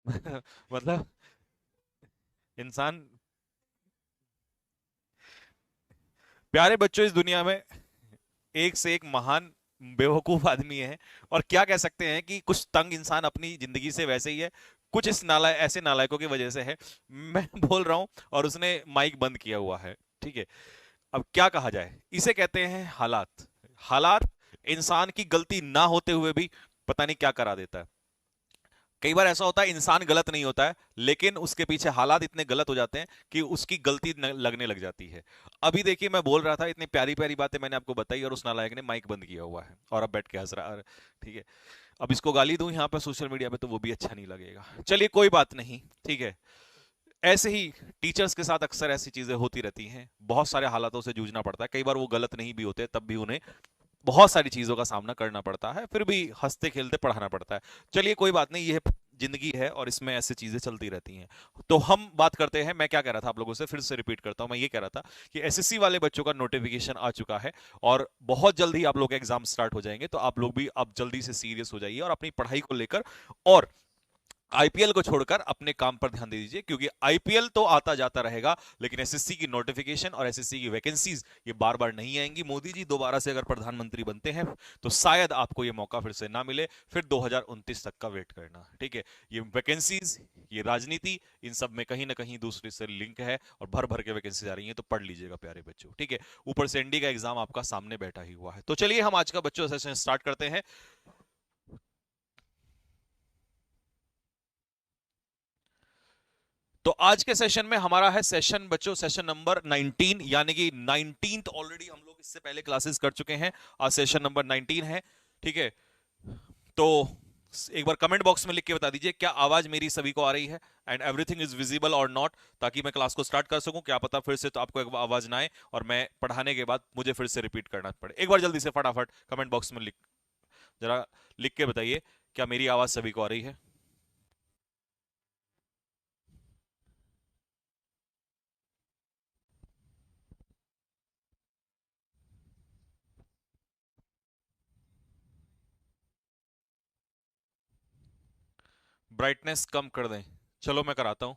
मतलब इंसान, प्यारे बच्चों, इस दुनिया में एक से एक महान बेवकूफ आदमी है। और क्या कह सकते हैं कि कुछ तंग इंसान अपनी जिंदगी से वैसे ही है, कुछ इस ऐसे नालायकों की वजह से है। मैं बोल रहा हूं और उसने माइक बंद किया हुआ है। ठीक है। अब क्या कहा जाए, इसे कहते हैं हालात। हालात इंसान की गलती ना होते हुए भी पता नहीं क्या करा देता है। कई बार ऐसा होता है इंसान गलत नहीं होता है, लेकिन उसके पीछे हालात इतने गलत हो जाते हैं कि उसकी गलती लगने लग जाती है। अभी देखिए, मैं बोल रहा था, इतनी प्यारी प्यारी बातें मैंने आपको बताई और उस नालायक ने माइक बंद किया हुआ है और अब बैठ के हंस रहा है। ठीक है। अब इसको गाली दूं यहाँ पर सोशल मीडिया पे तो वो भी अच्छा नहीं लगेगा। चलिए कोई बात नहीं। ठीक है। ऐसे ही टीचर्स के साथ अक्सर ऐसी चीजें होती रहती हैं, बहुत सारे हालातों से जूझना पड़ता है। कई बार वो गलत नहीं भी होते, तब भी उन्हें बहुत सारी चीजों का सामना करना पड़ता है, फिर भी हंसते खेलते पढ़ाना पड़ता है। चलिए कोई बात नहीं, ये जिंदगी है और इसमें ऐसी चीजें चलती रहती हैं। तो हम बात करते हैं, मैं क्या कह रहा था आप लोगों से, फिर से रिपीट करता हूं। मैं ये कह रहा था कि एसएससी वाले बच्चों का नोटिफिकेशन आ चुका है और बहुत जल्द ही आप लोग के एग्जाम स्टार्ट हो जाएंगे। तो आप लोग भी अब जल्दी से सीरियस हो जाइए और अपनी पढ़ाई को लेकर और आईपीएल को छोड़कर अपने काम पर ध्यान दे दीजिए, क्योंकि आईपीएल तो आता जाता रहेगा, लेकिन एसएससी की नोटिफिकेशन और एसएससी की वैकेंसीज ये बार बार नहीं आएंगी। मोदी जी दोबारा से अगर प्रधानमंत्री बनते हैं तो शायद आपको ये मौका फिर से ना मिले, फिर 2029 तक का वेट करना। ठीक है। ये वैकेंसीज, ये राजनीति, इन सब में कहीं ना कहीं दूसरे से लिंक है और भर भर के वैकेंसीज आ रही है, तो पढ़ लीजिएगा प्यारे बच्चों। ठीक है। ऊपर से एनडी का एग्जाम आपका सामने बैठा ही हुआ है। तो चलिए हम आज का बच्चों सेशन स्टार्ट करते हैं। तो आज के सेशन में हमारा है सेशन बच्चों, सेशन नंबर 19, यानी कि 19th। ऑलरेडी हम लोग इससे पहले क्लासेस कर चुके हैं। आज सेशन नंबर 19 है। ठीक है। तो एक बार कमेंट बॉक्स में लिख के बता दीजिए क्या आवाज मेरी सभी को आ रही है, एंड एवरीथिंग इज विजिबल और नॉट, ताकि मैं क्लास को स्टार्ट कर सकूं। क्या पता फिर से तो आपको एक आवाज ना आए और मैं पढ़ाने के बाद मुझे फिर से रिपीट करना पड़े। एक बार जल्दी से फटाफट कमेंट बॉक्स में जरा लिख के बताइए क्या मेरी आवाज सभी को आ रही है। ब्राइटनेस कम कर दें? चलो मैं कराता हूं।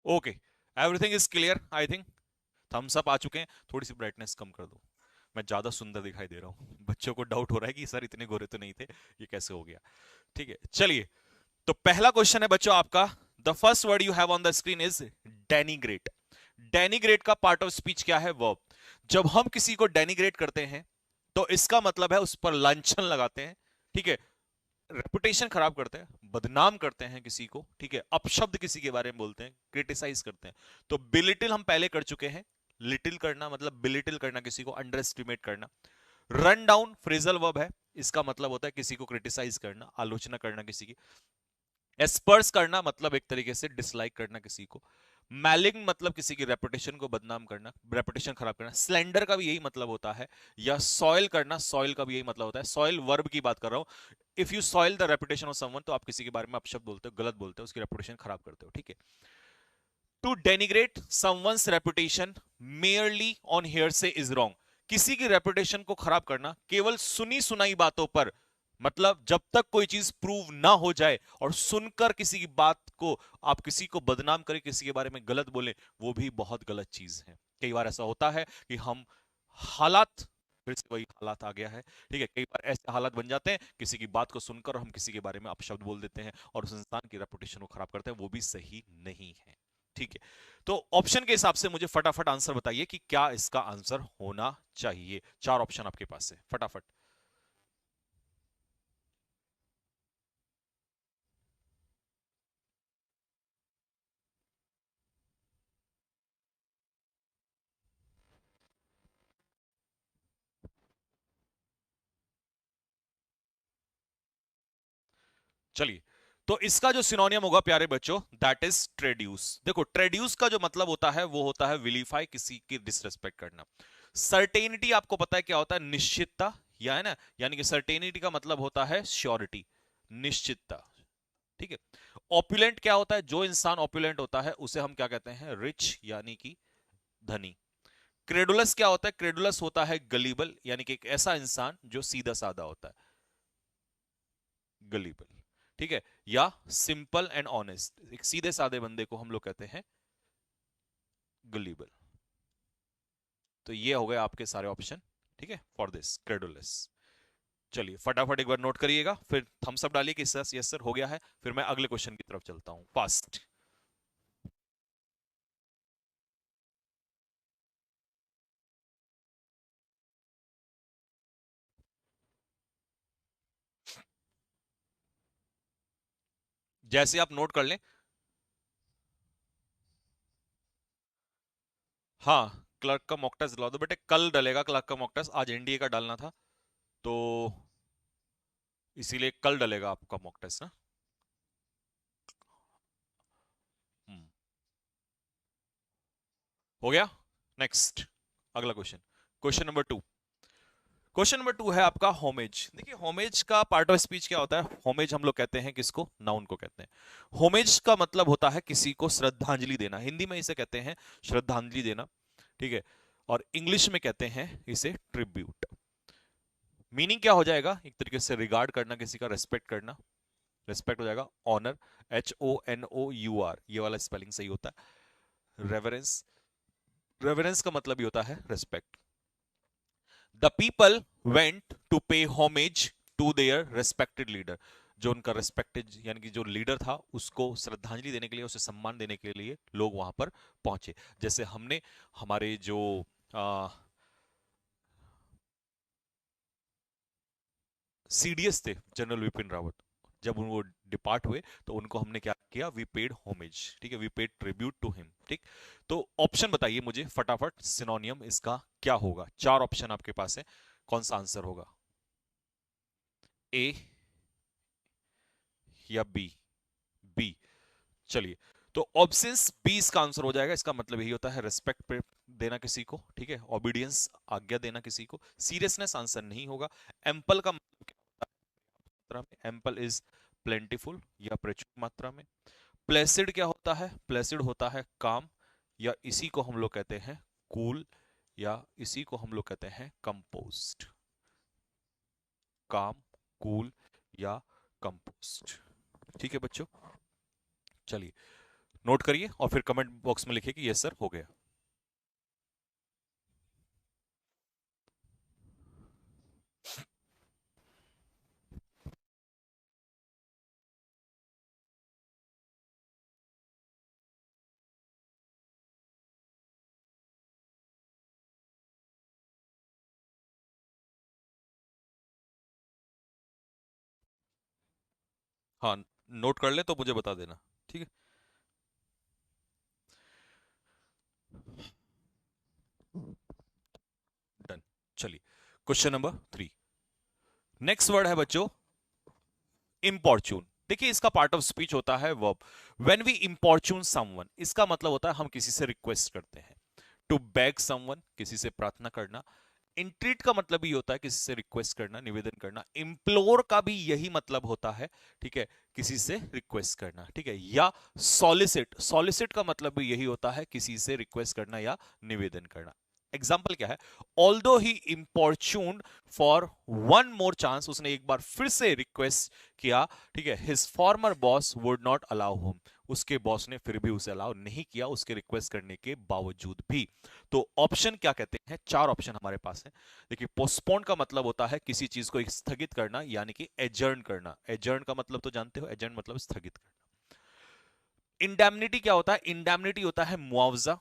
Okay, everything is clear I think. Thumbs up आ चुके हैं। थोड़ी सी ब्राइटनेस कम कर दो, मैं ज्यादा सुंदर दिखाई दे रहा हूँ। बच्चों को डाउट हो रहा है कि सर इतने गोरे तो नहीं थे, ये कैसे हो गया। ठीक है चलिए। तो पहला क्वेश्चन है बच्चों आपका। The first word you have on the screen is denigrate. Denigrate का पार्ट ऑफ स्पीच क्या है? वर्ब। जब हम किसी को डेनिग्रेट करते हैं तो इसका मतलब है उस पर लांछन लगाते हैं। ठीक है। रेपुटेशन खराब करते हैं, बदनाम करते हैं किसी को। ठीक है। अपशब्द किसी के बारे में बोलते हैं, क्रिटिसाइज करते हैं। तो बिलिटिल हम पहले कर चुके हैं। लिटिल करना मतलब बिलिटिल करना, किसी को अंडर एस्टिमेट करना। रन डाउन फ्रेजल वर्ब है, इसका मतलब होता है किसी को क्रिटिसाइज करना, आलोचना करना किसी की। एस्पर्स करना मतलब एक तरीके से डिसलाइक करना किसी को। मैलिंग मतलब किसी की रेपुटेशन को बदनाम करना, रेपुटेशन खराब करना। स्लेंडर का भी यही मतलब होता है। या सॉइल करना, सॉइल का भी यही मतलब होता है। सॉइल वर्ब की बात कर रहा हूं। If you soil the reputation of someone, तो आप किसी के बारे में अपशब्द बोलते हो, गलत बोलते हो, उसकी रेपुटेशन खराब करते हो। ठीक है। To denigrate someone's reputation merely on hearsay is wrong. किसी की रेपुटेशन को खराब करना केवल सुनी सुनाई बातों पर, मतलब जब तक कोई चीज प्रूव ना हो जाए और सुनकर किसी की बात को आप किसी को बदनाम करें, किसी के बारे में गलत बोले, वो भी बहुत गलत चीज है। कई बार ऐसा होता है कि हम हालात, फिर से वही हालात आ गया है। ठीक है। कई बार ऐसे हालात बन जाते हैं किसी की बात को सुनकर हम किसी के बारे में अपशब्द बोल देते हैं और उस इंसान की रेपुटेशन को खराब करते हैं, वो भी सही नहीं है। ठीक है। तो ऑप्शन के हिसाब से मुझे फटाफट आंसर बताइए कि क्या इसका आंसर होना चाहिए। चार ऑप्शन आपके पास है, फटाफट। चलिए, तो इसका जो सिनोनियम होगा प्यारे बच्चों, दैट इज ट्रेड्यूस। देखो, ट्रेड्यूस का जो मतलब होता है वो होता है विलीफाई, किसी की डिसरेस्पेक्ट करना। सर्टेनिटी आपको पता है क्या होता है? निश्चितता, या है ना, यानी कि सर्टेनिटी का मतलब होता है श्योरिटी, निश्चितता। ठीक है। ऑपुलेंट क्या होता है? जो इंसान ऑपुलेंट होता है उसे हम क्या कहते हैं? रिच, यानी कि धनी। क्रेडुलस क्या होता है? क्रेडुलस होता है गलीबल, यानी कि एक ऐसा इंसान जो सीधा साधा होता है, गलीबल। ठीक है। या सिंपल एंड ऑनेस्ट, एक सीधे साधे बंदे को हम लोग कहते हैं गलीबल। तो ये हो गए आपके सारे ऑप्शन, ठीक है, फॉर दिस क्रेडुलस। चलिए फटाफट एक बार नोट करिएगा, फिर थम्स अप डालिए कि सर यस सर हो गया है, फिर मैं अगले क्वेश्चन की तरफ चलता हूं फास्ट। जैसे आप नोट कर लें। हाँ, क्लर्क का मॉक टेस्ट दिला दो बेटे, कल डलेगा क्लर्क का मॉक टेस्ट, आज एनडीए का डालना था तो इसीलिए कल डलेगा आपका मॉक टेस्ट ना। हम्म, हो गया। नेक्स्ट, अगला question, question number 2। Question number 2 है आपका होमेज। देखिए होमेज का पार्ट ऑफ स्पीच क्या होता है? होमेज हम लोग कहते हैं किसको? नाउन को कहते हैं। होमेज का मतलब होता है किसी को श्रद्धांजलि देना, हिंदी में इसे कहते हैं श्रद्धांजलि देना, ठीक है। और इंग्लिश में कहते हैं इसे ट्रिब्यूट। मीनिंग क्या हो जाएगा? एक तरीके से रिगार्ड करना, किसी का रेस्पेक्ट करना, रेस्पेक्ट हो जाएगा। ऑनर, HONOUR, ये वाला स्पेलिंग सही होता है। रेवरेंस, रेवरेंस का मतलब ही होता है respect. The people went to pay homage to their respected leader. जो उनका रेस्पेक्टेड यानी कि जो लीडर था उसको श्रद्धांजलि देने के लिए, उसे सम्मान देने के लिए लोग वहां पर पहुंचे। जैसे हमने हमारे जो CDS थे, जनरल विपिन रावत, जब वो डिपार्ट हुए तो उनको हमने क्या किया? वी पेड होमेज, ठीक है, we paid tribute to him, ठीक। तो ऑप्शन बताइए मुझे फटाफट, सिनोनियम इसका क्या होगा? चार ऑप्शन आपके पास है, कौन सा आंसर होगा? ए या बी? बी। चलिए, तो ऑप्शन बी इसका आंसर हो जाएगा। इसका मतलब यही होता है रेस्पेक्ट देना किसी को, ठीक है, ओबीडियंस, आज्ञा देना किसी को। सीरियसनेस आंसर नहीं होगा। एम्पल का मतलब क्या होता है? मात्रा में, एम्पल इज प्लेंटीफुल या प्रचुर मात्रा में। प्लेसिड क्या होता है? प्लेसिड होता है काम, या इसी को हम लोग कहते हैं कूल, या इसी को हम लोग कहते हैं कंपोस्ट। काम, कूल या कंपोस्ट, ठीक है बच्चों। चलिए नोट करिए और फिर कमेंट बॉक्स में लिखिए कि यस सर हो गया। हाँ, नोट कर ले तो मुझे बता देना, ठीक है। डन। चलिए क्वेश्चन नंबर 3। नेक्स्ट वर्ड है बच्चों इम्पॉर्चून। देखिए इसका पार्ट ऑफ स्पीच होता है वर्ब। व्हेन वी इम्पॉर्चून समवन, इसका मतलब होता है हम किसी से रिक्वेस्ट करते हैं। टू बेग समवन, किसी से प्रार्थना करना। इंट्रीट का मतलब ही होता है किसी से रिक्वेस्ट करना, निवेदन करना। इम्प्लोर का भी यही मतलब होता है, ठीक है, किसी से रिक्वेस्ट करना, ठीक है। या सॉलिसिट, सॉलिसिट का मतलब भी यही होता है किसी से रिक्वेस्ट करना या निवेदन करना। एग्जाम्पल क्या है? Although he importune for one more chance, उसने एक बार फिर से रिक्वेस्ट किया, ठीक है, his former boss would not allow him, उसके बॉस ने फिर भी उसे अलाउ नहीं किया, उसके रिक्वेस्ट करने के बावजूद भी। तो ऑप्शन क्या कहते हैं? चार ऑप्शन हमारे पास है। देखिए पोस्टपोन का मतलब होता है किसी चीज को स्थगित करना, यानी कि एजर्न करना। एजर्न का मतलब तो जानते हो, एजर्न मतलब स्थगित करना। इंडेमनिटी क्या होता है? इंडेमनिटी होता है मुआवजा,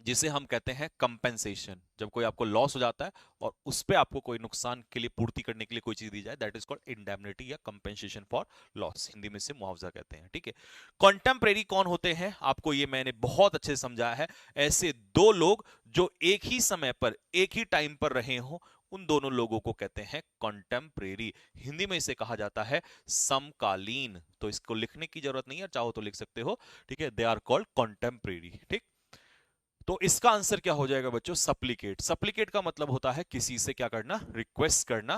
जिसे हम कहते हैं कंपेंसेशन। जब कोई आपको लॉस हो जाता है और उस पे आपको कोई नुकसान के लिए पूर्ति करने के लिए कोई चीज दी जाए, दैट इज कॉल्ड इंडेमनिटी या कंपेंसेशन फॉर लॉस, हिंदी में से मुआवजा कहते हैं, ठीक है। कॉन्टेम्परेरी कौन होते हैं? आपको ये मैंने बहुत अच्छे से समझाया है। ऐसे दो लोग जो एक ही समय पर, एक ही टाइम पर रहे हो, उन दोनों लोगों को कहते हैं कॉन्टेम्परेरी। हिंदी में इसे कहा जाता है समकालीन। तो इसको लिखने की जरूरत नहीं है, चाहो तो लिख सकते हो, ठीक है, दे आर कॉल्ड कॉन्टेम्परेरी, ठीक। तो इसका आंसर क्या हो जाएगा बच्चों? सप्लीकेट। सप्लीकेट का मतलब होता है किसी से क्या करना? रिक्वेस्ट करना,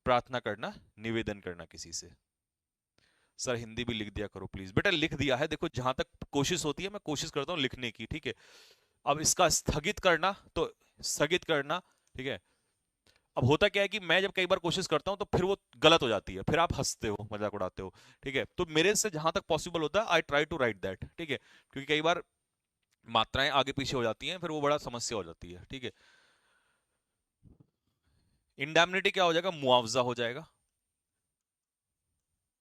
प्रार्थना करना, निवेदन करना किसी से। सर हिंदी भी लिख दिया करो प्लीज। बेटा लिख दिया है, देखो जहां तक कोशिश होती है मैं कोशिश करता हूँ लिखने की, ठीक है। अब इसका स्थगित करना तो स्थगित करना, ठीक है। अब होता क्या है कि मैं जब कई बार कोशिश करता हूं तो फिर वो गलत हो जाती है, फिर आप हंसते हो, मजाक उड़ाते हो, ठीक है। तो मेरे से जहां तक पॉसिबल होता है I try to write that, ठीक है, क्योंकि कई बार मात्राएं आगे पीछे हो जाती हैं, फिर वो बड़ा समस्या हो जाती है, ठीक है। इंडेमनिटी क्या हो जाएगा, मुआवजा हो जाएगा,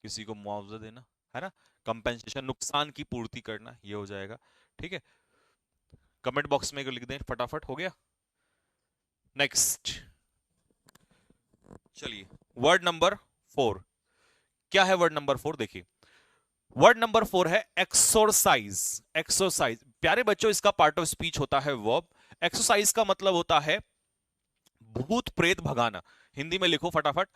किसी को मुआवजा देना, है ना। कंपेंसेशन, नुकसान की पूर्ति करना, ये हो जाएगा, ठीक है। कमेंट बॉक्स में लिख दें फटाफट, हो गया। नेक्स्ट, चलिए वर्ड नंबर 4। क्या है वर्ड नंबर 4, देखिए वर्ड नंबर 4 है एक्सरसाइज। एक्सरसाइज प्यारे बच्चों, इसका पार्ट ऑफ स्पीच होता है वर्ब। एक्सरसाइज का मतलब होता है भूत प्रेत भगाना। हिंदी में लिखो फटाफट,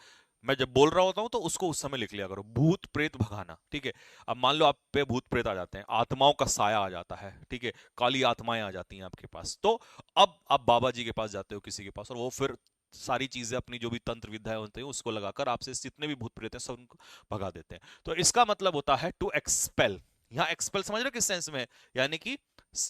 मैं जब बोल रहा होता हूं तो उसको उस समय लिख लिया करो, भूत प्रेत भगाना, ठीक है। अब मान लो आप पे भूत प्रेत आ जाते हैं, आत्माओं का साया आ जाता है, ठीक है, काली आत्माएं आ जाती हैं आपके पास, तो अब आप बाबा जी के पास जाते हो, किसी के पास, और वो फिर सारी चीजें अपनी जो भी तंत्र विद्याएं होती हैं उसको लगाकर आपसे जितने भी भूत प्रेत हैं सब उनको भगा देते हैं। तो इसका मतलब होता है टू एक्सपेल। यहाँ एक्सपेल समझ रहे हो किस सेंस में, यानी कि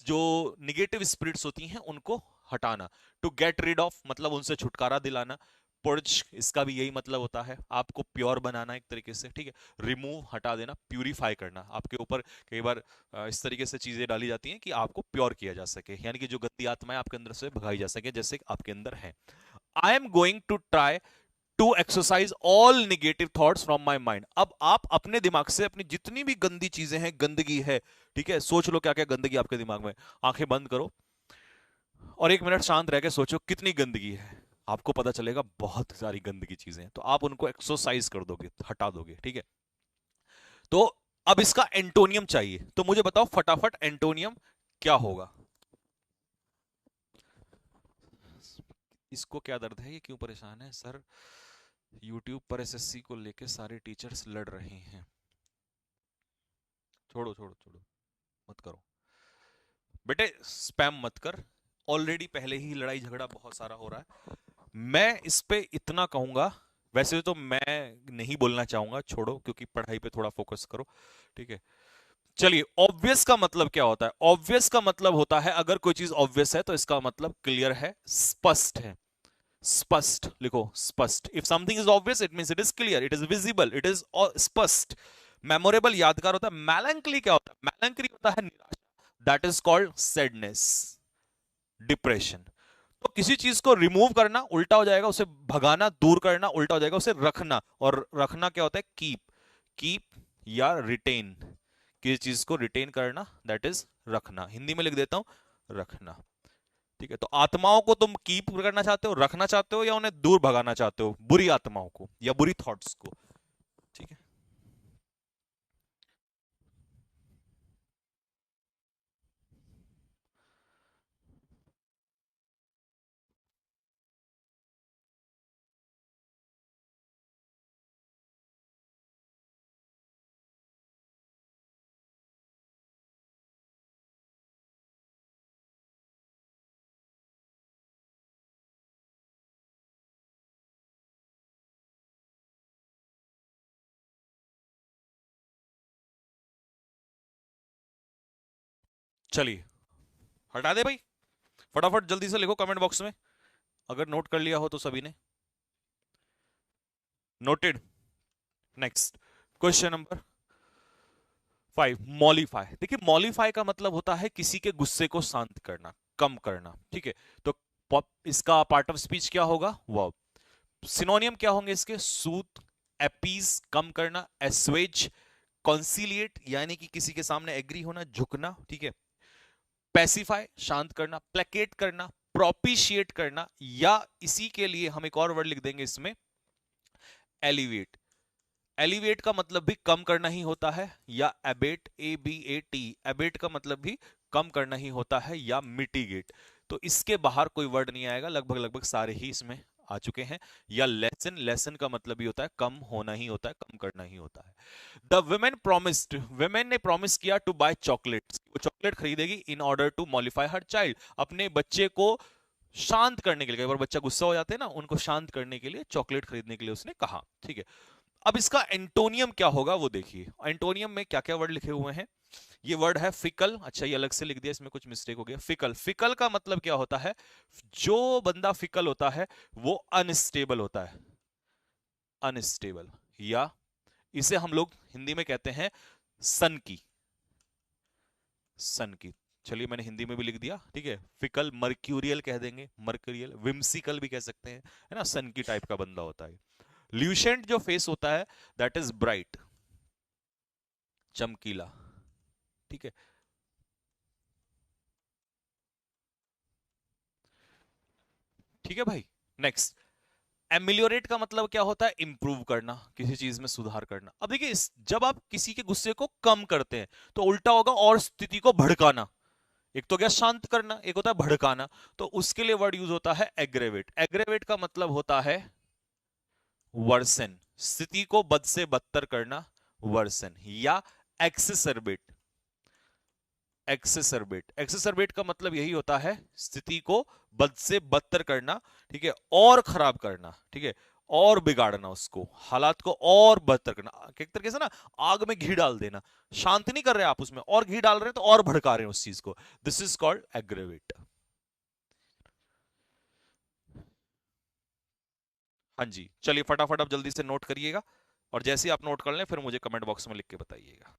जो निगेटिव स्पिरिट्स होती हैं उनको हटाना। टू गेट रिड ऑफ मतलब उनसे छुटकारा दिलाना। पुर्ज, इसका भी यही मतलब होता है, आपको प्योर बनाना एक तरीके से, ठीक है। रिमूव, हटा देना, प्यूरिफाई करना। आपके ऊपर कई बार इस तरीके से चीजें डाली जाती हैं कि आपको प्योर किया जा सके, यानी कि जो गंदी आत्माएं आपके अंदर से भगाई जा सके, जैसे आपके अंदर है। I am going to try to exercise all negative thoughts from my mind. अब आप अपने दिमाग से अपनी जितनी भी गंदी चीजें हैं, गंदगी है, ठीक है, सोच लो क्या क्या गंदगी आपके दिमाग में। आंखें बंद करो और 1 मिनट शांत रह के सोचो कितनी गंदगी है। आपको पता चलेगा बहुत सारी गंदगी चीजें हैं, तो आप उनको एक्सरसाइज कर दोगे, हटा दोगे, ठीक है। तो अब इसका एंटोनियम चाहिए, तो मुझे बताओ फटाफट एंटोनियम क्या होगा। इसको क्या दर्द है, ये क्यों परेशान है सर, यूट्यूब पर एसएससी को लेके सारे टीचर्स लड़ रहे हैं। छोड़ो छोड़ो छोड़ो, मत करो बेटे, स्पैम मत कर। ऑलरेडी पहले ही लड़ाई झगड़ा बहुत सारा हो रहा है। मैं इस पे इतना कहूंगा, वैसे तो मैं नहीं बोलना चाहूंगा, छोड़ो, क्योंकि पढ़ाई पे थोड़ा फोकस करो, ठीक है। चलिए, ऑब्वियस का मतलब क्या होता है। ऑब्वियस का मतलब होता है अगर कोई चीज ऑब्वियस है तो इसका मतलब क्लियर है, स्पष्ट है। स्पष्ट लिखो, स्पष्ट। If something is obvious it means it is clear, it is visible, it is स्पष्ट। मेमोरेबल यादगार होता है। मैलंकली क्या होता है, मैलंकली होता है निराशा, that is called sadness, depression. तो किसी चीज को रिमूव करना उल्टा हो जाएगा उसे भगाना, दूर करना उल्टा हो जाएगा उसे रखना, और रखना क्या होता है, कीप। कीप या रिटेन, किसी चीज को रिटेन करना दैट इज रखना। हिंदी में लिख देता हूं, रखना, ठीक है। तो आत्माओं को तुम कीप करना चाहते हो, रखना चाहते हो, या उन्हें दूर भगाना चाहते हो, बुरी आत्माओं को या बुरी थॉट्स को, ठीक है। चलिए हटा दे भाई, फटाफट जल्दी से लिखो कमेंट बॉक्स में, अगर नोट कर लिया हो तो सभी ने नोटेड। Next, question number 5, मॉलिफाई। देखिए मॉलिफाई का मतलब होता है किसी के गुस्से को शांत करना, कम करना, ठीक है। तो इसका पार्ट ऑफ स्पीच क्या होगा, वर्ब। सिनोनियम क्या होंगे इसके, सूत, अपीज कम करना, एस्वेज, कॉन्सिलिएट यानी कि किसी के सामने एग्री होना, झुकना, ठीक है। पैसिफाई शांत करना, प्लेकेट करना, प्रोपिशिएट करना, या इसी के लिए हम एक और वर्ड लिख देंगे इसमें, एलिवेट। एलिवेट का मतलब भी कम करना ही होता है, या एबेट, ABAT, एबेट का मतलब भी कम करना ही होता है, या मिटिगेट। तो इसके बाहर कोई वर्ड नहीं आएगा, लगभग लगभग सारे ही इसमें आ चुके हैं। या लेसन, लेसन का मतलब भी होता है कम होना ही होता है, कम करना ही होता है। द वुमेन प्रोमिस्ड, वुमेन ने प्रॉमिस किया टू बाय चॉकलेट्स, वो चॉकलेट खरीदेगी in order to mollify her child, अपने बच्चे को शांत करने के लिए। कई बार बच्चा गुस्सा हो जाते हैं ना, उनको शांत करने के लिए चॉकलेट खरीदने के लिए उसने कहा, ठीक है। अब इसका एंटोनियम क्या होगा वो देखिए, एंटोनियम में क्या क्या वर्ड लिखे हुए हैं। ये वर्ड है फिकल, अच्छा ये अलग से लिख दिया, इसमें कुछ मिस्टेक हो गया। फिकल, फिकल का मतलब क्या होता है, जो बंदा फिकल होता है वो अनस्टेबल होता है, अनस्टेबल, या इसे हम लोग हिंदी में कहते हैं सन की, सन की। चलिए मैंने हिंदी में भी लिख दिया, ठीक है। फिकल मर्क्यूरियल कह देंगे, मर्क्यूरियल, विम्सिकल भी कह सकते हैं, है ना, सन की टाइप का बंदा होता है। ल्यूशेंट जो फेस होता है दैट इज ब्राइट, चमकीला, ठीक है। ठीक है भाई। नेक्स्ट, एमिलियोरेट का मतलब क्या होता है, इंप्रूव करना, किसी चीज में सुधार करना। अब देखिए जब आप किसी के गुस्से को कम करते हैं तो उल्टा होगा, और स्थिति को भड़काना। एक तो क्या शांत करना, एक होता है भड़काना। तो उसके लिए वर्ड यूज होता है एग्रेवेट। एग्रेवेट का मतलब होता है वर्सन, स्थिति को बद से बदतर करना, वर्सन, या एक्सेसरबेट। एक्सेसरबेट, एक्सेसरबेट का मतलब यही होता है स्थिति को बद से बदतर करना, ठीक है, और खराब करना, ठीक है, और बिगाड़ना, उसको हालात को और बदतर करना, एक तरीके से ना आग में घी डाल देना। शांत नहीं कर रहे आप उसमें, और घी डाल रहे हैं तो और भड़का रहे हैं उस चीज को। This is called aggravate. हाँ जी, चलिए फटाफट आप जल्दी से नोट करिएगा, और जैसे ही आप नोट कर लें फिर मुझे कमेंट बॉक्स में लिख के बताइएगा।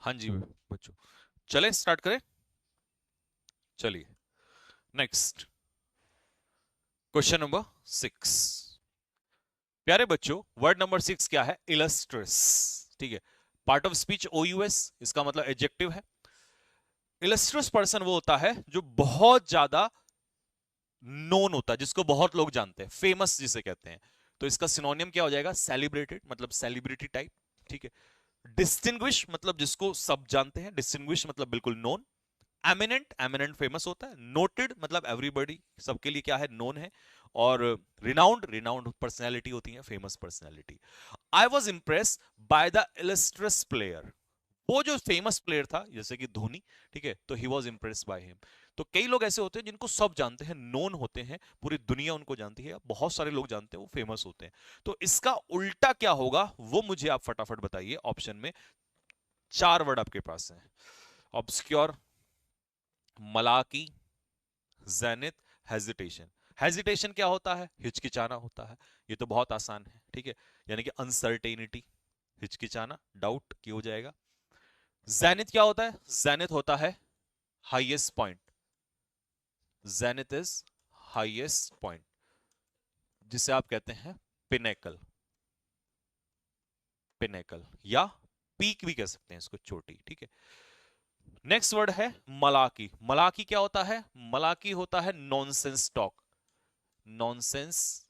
हाँ जी बच्चों, चलें स्टार्ट करें। चलिए नेक्स्ट, क्वेश्चन नंबर 6। प्यारे बच्चों, वर्ड नंबर 6 क्या है, इलस्ट्रस, ठीक है। Part of speech O U S, इसका मतलब एडजेक्टिव है। इलस्ट्रस पर्सन वो होता है जो बहुत ज्यादा नोन होता है, जिसको बहुत लोग जानते हैं, फेमस जिसे कहते हैं। तो इसका सिनोनियम क्या हो जाएगा, सेलिब्रेटेड, मतलब सेलिब्रिटी टाइप, ठीक है। डिस्टिंग्विश मतलब जिसको सब जानते हैं, डिस्टिंग्विश मतलब बिल्कुल नोन। एमिनेंट, एमिनेंट फेमस होता है। नोटेड मतलब एवरीबॉडी, सबके लिए क्या है, नोन है। और रिनाउंड, रिनाउंड पर्सनैलिटी होती है, famous personality. I was impress by the illustrious player, वो जो फेमस प्लेयर था जैसे कि धोनी, ठीक है, तो he was impress by him. तो कई लोग ऐसे होते हैं जिनको सब जानते हैं, नोन होते हैं, पूरी दुनिया उनको जानती है, बहुत सारे लोग जानते हैं, वो फेमस होते हैं। तो इसका उल्टा क्या होगा वो मुझे आप फटाफट बताइए। ऑप्शन में 4 वर्ड आपके पास है, obscure, Malachi, zenith, hesitation. Hesitation क्या होता है, हिचकिचाना होता है, ये तो बहुत आसान है, ठीक है, यानी कि अनसर्टेनिटी, हिचकिचाना, डाउट की हो जाएगा। जेनिथ क्या होता है, जेनिथ होता है highest point, zenith is highest point, जिसे आप कहते हैं पिनेकल, पिनेकल, या पीक भी कह सकते हैं इसको, चोटी, ठीक है। नेक्स्ट वर्ड है मलाकी। मलाकी क्या होता है, मलाकी होता है nonsense talk, nonsense,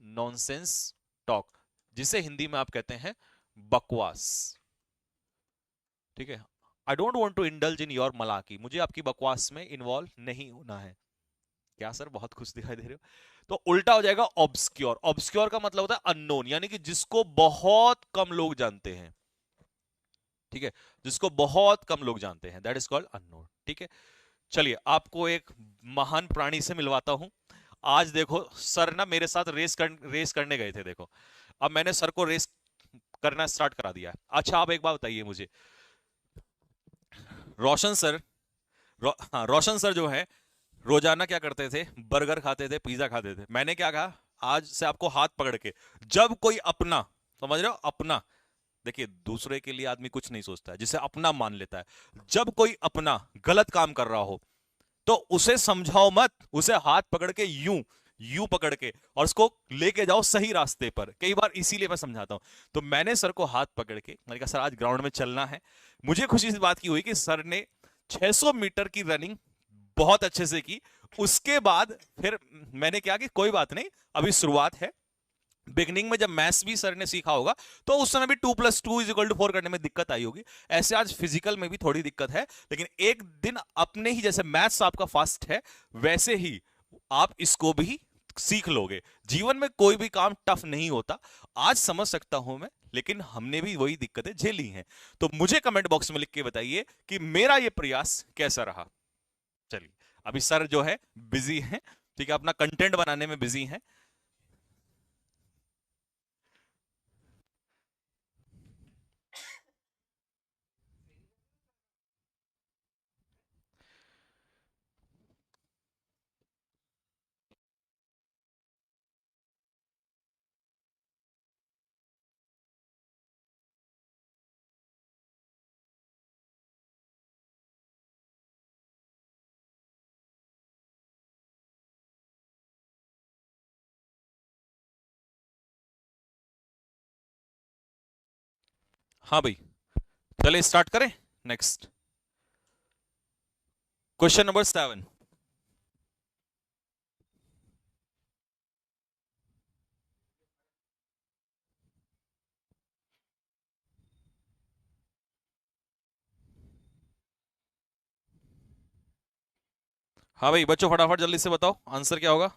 nonsense talk, जिसे हिंदी में आप कहते हैं बकवास, ठीक है। I don't want to indulge in your malarkey, मुझे आपकी बकवास में इन्वॉल्व नहीं होना है। क्या सर, बहुत खुश दिखाई दे रहे हो। तो उल्टा हो जाएगा ऑब्सक्योर। ऑब्सक्योर का मतलब होता है अननोन, यानी कि जिसको बहुत कम लोग जानते हैं, ठीक है, जिसको बहुत कम लोग जानते हैं, दैट इज कॉल्ड अननोन, ठीक है। चलिए आपको एक महान प्राणी से मिलवाता हूं। आज देखो सर ना मेरे साथ रेस करने गए थे, देखो अब मैंने सर को रेस करना स्टार्ट करा दिया है। अच्छा आप एक बात बताइए मुझे, रोशन सर, हाँ रोशन सर जो है रोजाना क्या करते थे, बर्गर खाते थे, पिज्जा खाते थे। मैंने क्या कहा, आज से आपको हाथ पकड़ के, जब कोई अपना, समझ रहे हो, अपना, देखिए दूसरे के लिए आदमी कुछ नहीं सोचता है, जिसे अपना मान लेता है। जब कोई अपना गलत काम कर रहा हो तो उसे समझाओ मत, उसे हाथ पकड़ के यूं, यूं पकड़ के, और उसको लेके जाओ सही रास्ते पर। कई बार इसीलिए मैं समझाता हूं। तो मैंने सर को हाथ पकड़ के मैंने कहा सर आज ग्राउंड में चलना है। मुझे खुशी इस बात की हुई कि सर ने 600 मीटर की रनिंग बहुत अच्छे से की। उसके बाद फिर मैंने क्या कि कोई बात नहीं, अभी शुरुआत है। बिगनिंग में जब मैथ्स भी सर ने सीखा होगा तो उस समय भी 2+2=4 करने में दिक्कत आई होगी। ऐसे आज फिजिकल में भी थोड़ी दिक्कत है, लेकिन एक दिन अपने ही, जैसे मैथ्स आपका फास्ट है वैसे ही आप इसको भी सीख लोगे। जीवन में कोई भी काम टफ नहीं होता, आज समझ सकता हूं मैं, लेकिन हमने भी वही दिक्कतें झेली हैं। तो मुझे कमेंट बॉक्स में लिख के बताइए कि मेरा ये प्रयास कैसा रहा। चलिए, अभी सर जो है बिजी हैं, ठीक है, अपना कंटेंट बनाने में बिजी हैं। हाँ भाई, चलिए स्टार्ट करें। Next question number 7। हाँ भाई बच्चों, फटाफट जल्दी से बताओ आंसर क्या होगा।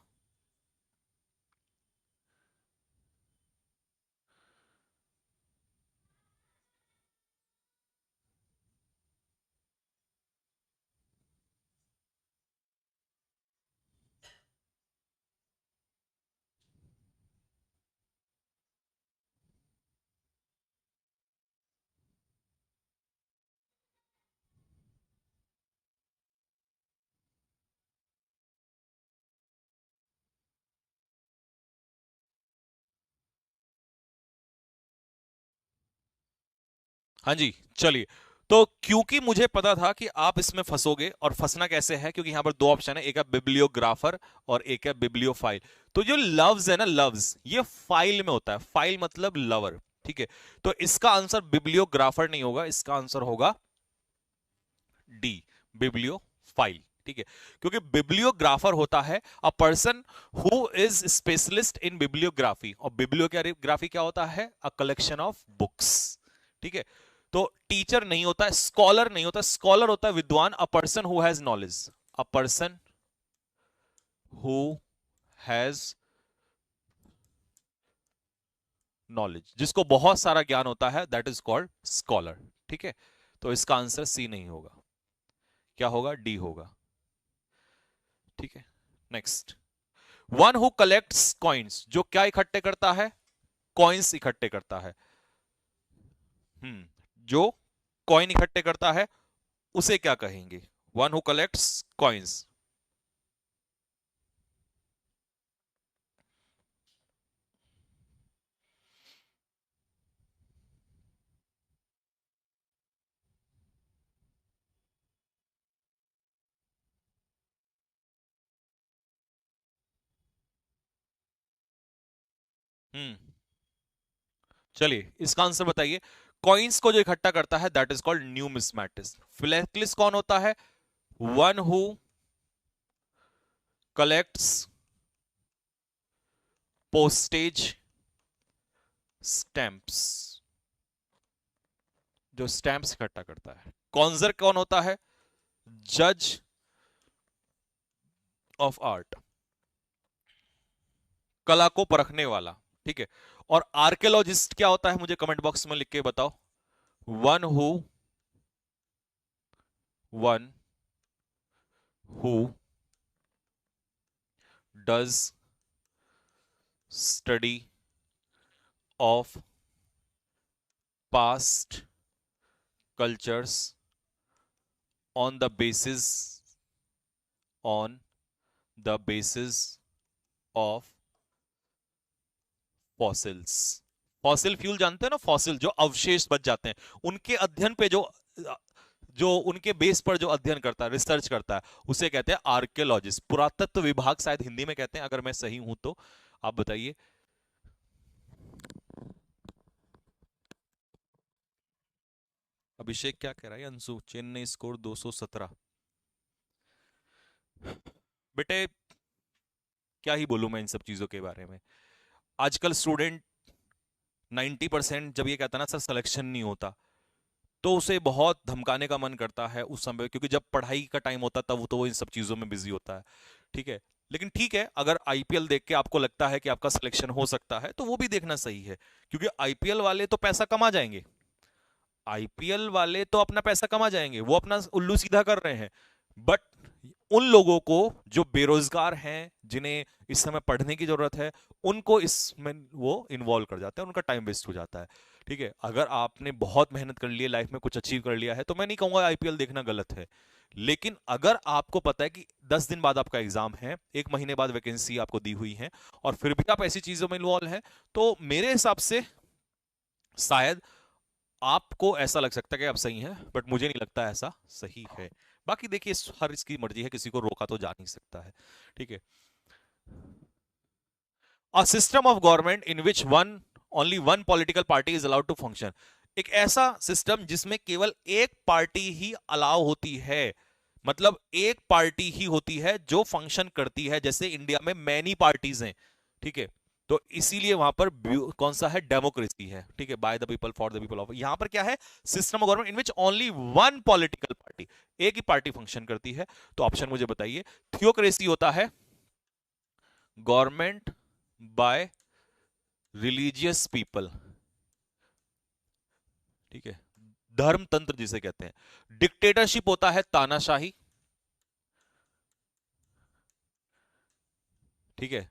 हाँ जी, चलिए। तो क्योंकि मुझे पता था कि आप इसमें फंसोगे, और फंसना कैसे है, क्योंकि यहां पर दो ऑप्शन है, एक है बिब्लियोग्राफर और एक है बिब्लियोफाइल। तो जो लव्स है ना, लव्स ये फाइल में होता है, फाइल मतलब लवर, ठीक है। तो इसका आंसर बिब्लियोग्राफर नहीं होगा, इसका आंसर होगा डी, बिब्लियोफाइल, ठीक है। क्योंकि बिब्लियोग्राफर होता है a person who is specialist in bibliography, और बिब्लियोग्राफी क्या होता है, अ कलेक्शन ऑफ बुक्स, ठीक है। तो टीचर नहीं होता, स्कॉलर नहीं होता, स्कॉलर होता है विद्वान, a person who has knowledge, a person who has knowledge, जिसको बहुत सारा ज्ञान होता है, दैट इज कॉल्ड स्कॉलर, ठीक है। तो इसका आंसर सी नहीं होगा, क्या होगा, डी होगा, ठीक है। Next, one who collects coins, जो क्या इकट्ठे करता है, कॉइन्स इकट्ठे करता है। जो कॉइन इकट्ठे करता है उसे क्या कहेंगे, वन हु कलेक्ट्स कॉइन्स। हम्म चलिए इसका आंसर बताइए। कॉइन्स को जो इकट्ठा करता है दैट इज कॉल्ड न्यूमिस्मैटिस्ट। फिलैक्लिस्ट कौन होता है, one who collects postage stamps, जो स्टैंप्स इकट्ठा करता है। कॉन्जर कौन होता है, जज ऑफ आर्ट, कला को परखने वाला, ठीक है। और आर्कियोलॉजिस्ट क्या होता है, मुझे कमेंट बॉक्स में लिख के बताओ। One one who does study of past cultures on the basis on the basis of fossils. Fossil fuel जानते हैं ना, फॉसिल जो अवशेष बच जाते हैं, उनके अध्ययन पे जो जो उनके बेस पर जो अध्ययन करता है, रिसर्च करता है, उसे कहते हैं आर्कियोलॉजिस्ट। पुरातत्व विभाग शायद हिंदी में कहते हैं, अगर मैं सही हूं तो आप बताइए। अभिषेक क्या कह रहा है, अंशु चेन्नई स्कोर 217। बेटे क्या ही बोलूं मैं इन सब चीजों के बारे में। आजकल स्टूडेंट 90% जब ये कहता है ना सर सिलेक्शन नहीं होता, तो उसे बहुत धमकाने का मन करता है उस समय, क्योंकि जब पढ़ाई का टाइम होता है तब तो वो इन सब चीजों में बिजी होता है। ठीक है, लेकिन ठीक है, अगर आईपीएल देख के आपको लगता है कि आपका सिलेक्शन हो सकता है तो वो भी देखना सही है, क्योंकि आईपीएल वाले तो पैसा कमा जाएंगे। आईपीएल वाले तो अपना पैसा कमा जाएंगे, वो अपना उल्लू सीधा कर रहे हैं। बट उन लोगों को जो बेरोजगार हैं, जिन्हें इस समय पढ़ने की जरूरत है, उनको इसमें वो इन्वॉल्व कर जाते हैं, उनका टाइम वेस्ट हो जाता है। ठीक है, अगर आपने बहुत मेहनत कर ली है, लाइफ में कुछ अचीव कर लिया है, तो मैं नहीं कहूंगा आईपीएल देखना गलत है। लेकिन अगर आपको पता है कि 10 दिन बाद आपका एग्जाम है, 1 महीने बाद वैकेंसी आपको दी हुई है, और फिर भी आप ऐसी चीजों में इन्वॉल्व है, तो मेरे हिसाब से शायद आपको ऐसा लग सकता है कि आप सही हैं, बट मुझे नहीं लगता ऐसा सही है। बाकी देखिए, हर इसकी मर्जी है, किसी को रोका तो जा नहीं सकता है। ठीक है। A system of government in which one only one political party is allowed to function. एक ऐसा सिस्टम जिसमें केवल एक पार्टी ही अलाउ होती है, मतलब एक पार्टी ही होती है जो फंक्शन करती है, जैसे इंडिया में मैनी पार्टीज हैं। ठीक है, तो इसीलिए वहां पर कौन सा है, डेमोक्रेसी है। ठीक है, by the people for the people of, यहां पर क्या है, system of government in which only one political party, एक ही पार्टी फंक्शन करती है। तो ऑप्शन मुझे बताइए। थियोक्रेसी होता है गवर्नमेंट बाय रिलीजियस पीपल। ठीक है, धर्म तंत्र जिसे कहते हैं। डिक्टेटरशिप होता है तानाशाही। ठीक है,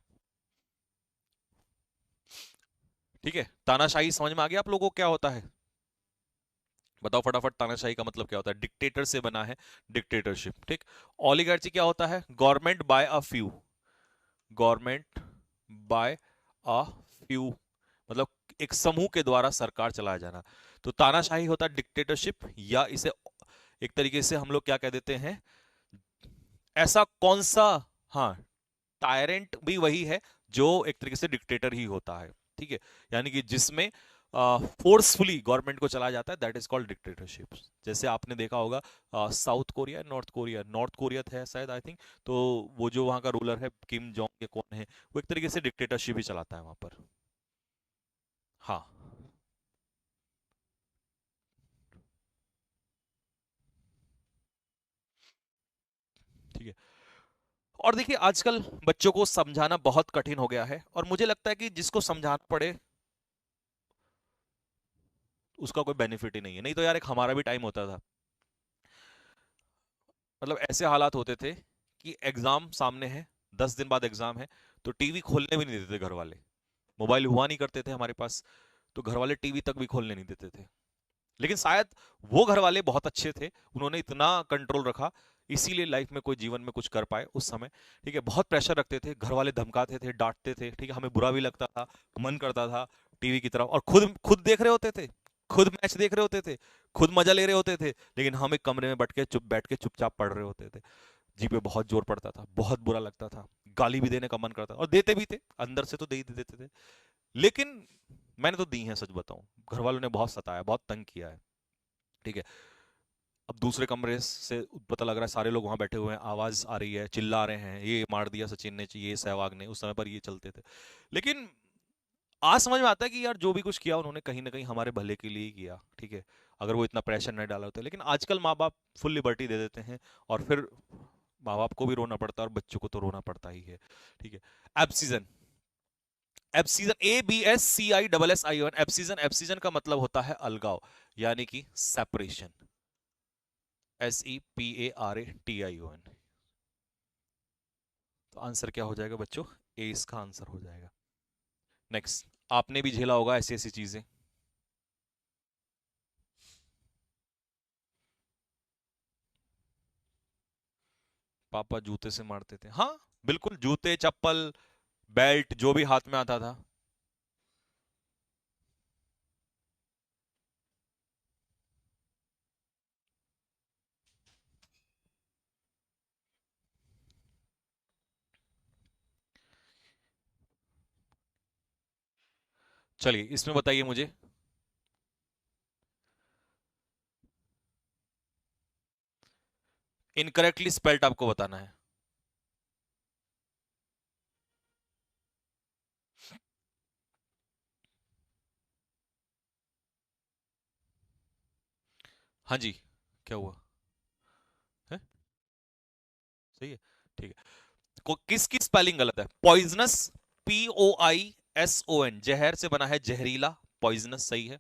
ठीक है, तानाशाही समझ में आ गया आप लोगों को क्या होता है? बताओ फटाफट, तानाशाही का मतलब क्या होता है? डिक्टेटर से बना है डिक्टेटरशिप। ठीक। ओलिगार्ची क्या होता है? Government by a few. Government by a few, मतलब एक समूह के द्वारा सरकार चलाया जाना। तो तानाशाही होता है डिक्टेटरशिप, या इसे एक तरीके से हम लोग क्या कह देते हैं, ऐसा कौन सा, हाँ, टायरेंट भी वही है जो एक तरीके से डिक्टेटर ही होता है। ठीक है, यानी कि जिसमें फोर्सफुली गवर्नमेंट को चलाया जाता है, दैट इज कॉल्ड डिक्टेटरशिप। जैसे आपने देखा होगा south Korea, north Korea, north Korea था शायद, आई थिंक। तो वो जो वहां का रूलर है किम जोंग के कौन है, वो एक तरीके से डिक्टेटरशिप ही चलाता है वहां पर। हाँ। ठीक है, और देखिए आजकल बच्चों को समझाना बहुत कठिन हो गया है, और मुझे लगता है कि जिसको समझाना पड़े उसका कोई बेनिफिट ही नहीं है। नहीं तो यार, एक हमारा भी टाइम होता था, मतलब ऐसे हालात होते थे कि एग्जाम सामने है, 10 दिन बाद एग्जाम है, तो टीवी खोलने भी नहीं देते थे घर वाले। मोबाइल हुआ नहीं करते थे हमारे पास, तो घर वाले टीवी तक भी खोलने नहीं देते थे। लेकिन शायद वो घर वाले बहुत अच्छे थे, उन्होंने इतना कंट्रोल रखा, इसीलिए लाइफ में कोई जीवन में कुछ कर पाए उस समय। ठीक है, बहुत प्रेशर रखते थे घर वाले, धमकाते थे, डांटते थे। ठीक है, हमें बुरा भी लगता था, मन करता था टीवी की तरफ, और खुद खुद देख रहे होते थे, खुद मैच देख रहे होते थे, खुद मजा ले रहे होते थे, लेकिन हम एक कमरे में बैठ के चुपचाप पढ़ रहे होते थे। जी पे बहुत जोर पड़ता था, बहुत बुरा लगता था, गाली भी देने का मन करता, और देते भी थे, अंदर से तो दे ही देते थे। लेकिन मैंने तो दी है, सच बताऊं, घर वालों ने बहुत सताया, बहुत तंग किया है। ठीक है, अब दूसरे कमरे से पता लग रहा है सारे लोग वहां बैठे हुए हैं, आवाज आ रही है, चिल्ला रहे हैं, ये मार दिया सचिन ने, ये सहवाग ने, उस समय पर ये चलते थे। लेकिन आज समझ में आता है कि यार जो भी कुछ किया उन्होंने कहीं ना कहीं हमारे भले के लिए ही किया। ठीक है, अगर वो इतना प्रेशर नहीं डाला होता। लेकिन आजकल माँ बाप फुल लिबर्टी दे देते हैं, और फिर माँ बाप को भी रोना पड़ता है और बच्चों को तो रोना पड़ता ही है। ठीक है, एब्सिजन, एब्सिजन, ABSCISSION, एब्सिजन, एब्सिजन का मतलब होता है अलगाव, यानी कि सेपरेशन। SEPARATION। तो आंसर क्या हो जाएगा बच्चों? ए इसका आंसर हो जाएगा। नेक्स्ट, आपने भी झेला होगा ऐसी ऐसी चीजें। पापा जूते से मारते थे, हाँ, बिल्कुल, जूते, चप्पल, बेल्ट, जो भी हाथ में आता था। चलिए इसमें बताइए मुझे। इनकरेक्टली स्पेल्ड आपको बताना है। हाँ जी, क्या हुआ है? सही है, ठीक है। किसकी स्पेलिंग गलत है? पॉइजनस, POISON, जहर से बना है जहरीला, पॉइजनस सही है।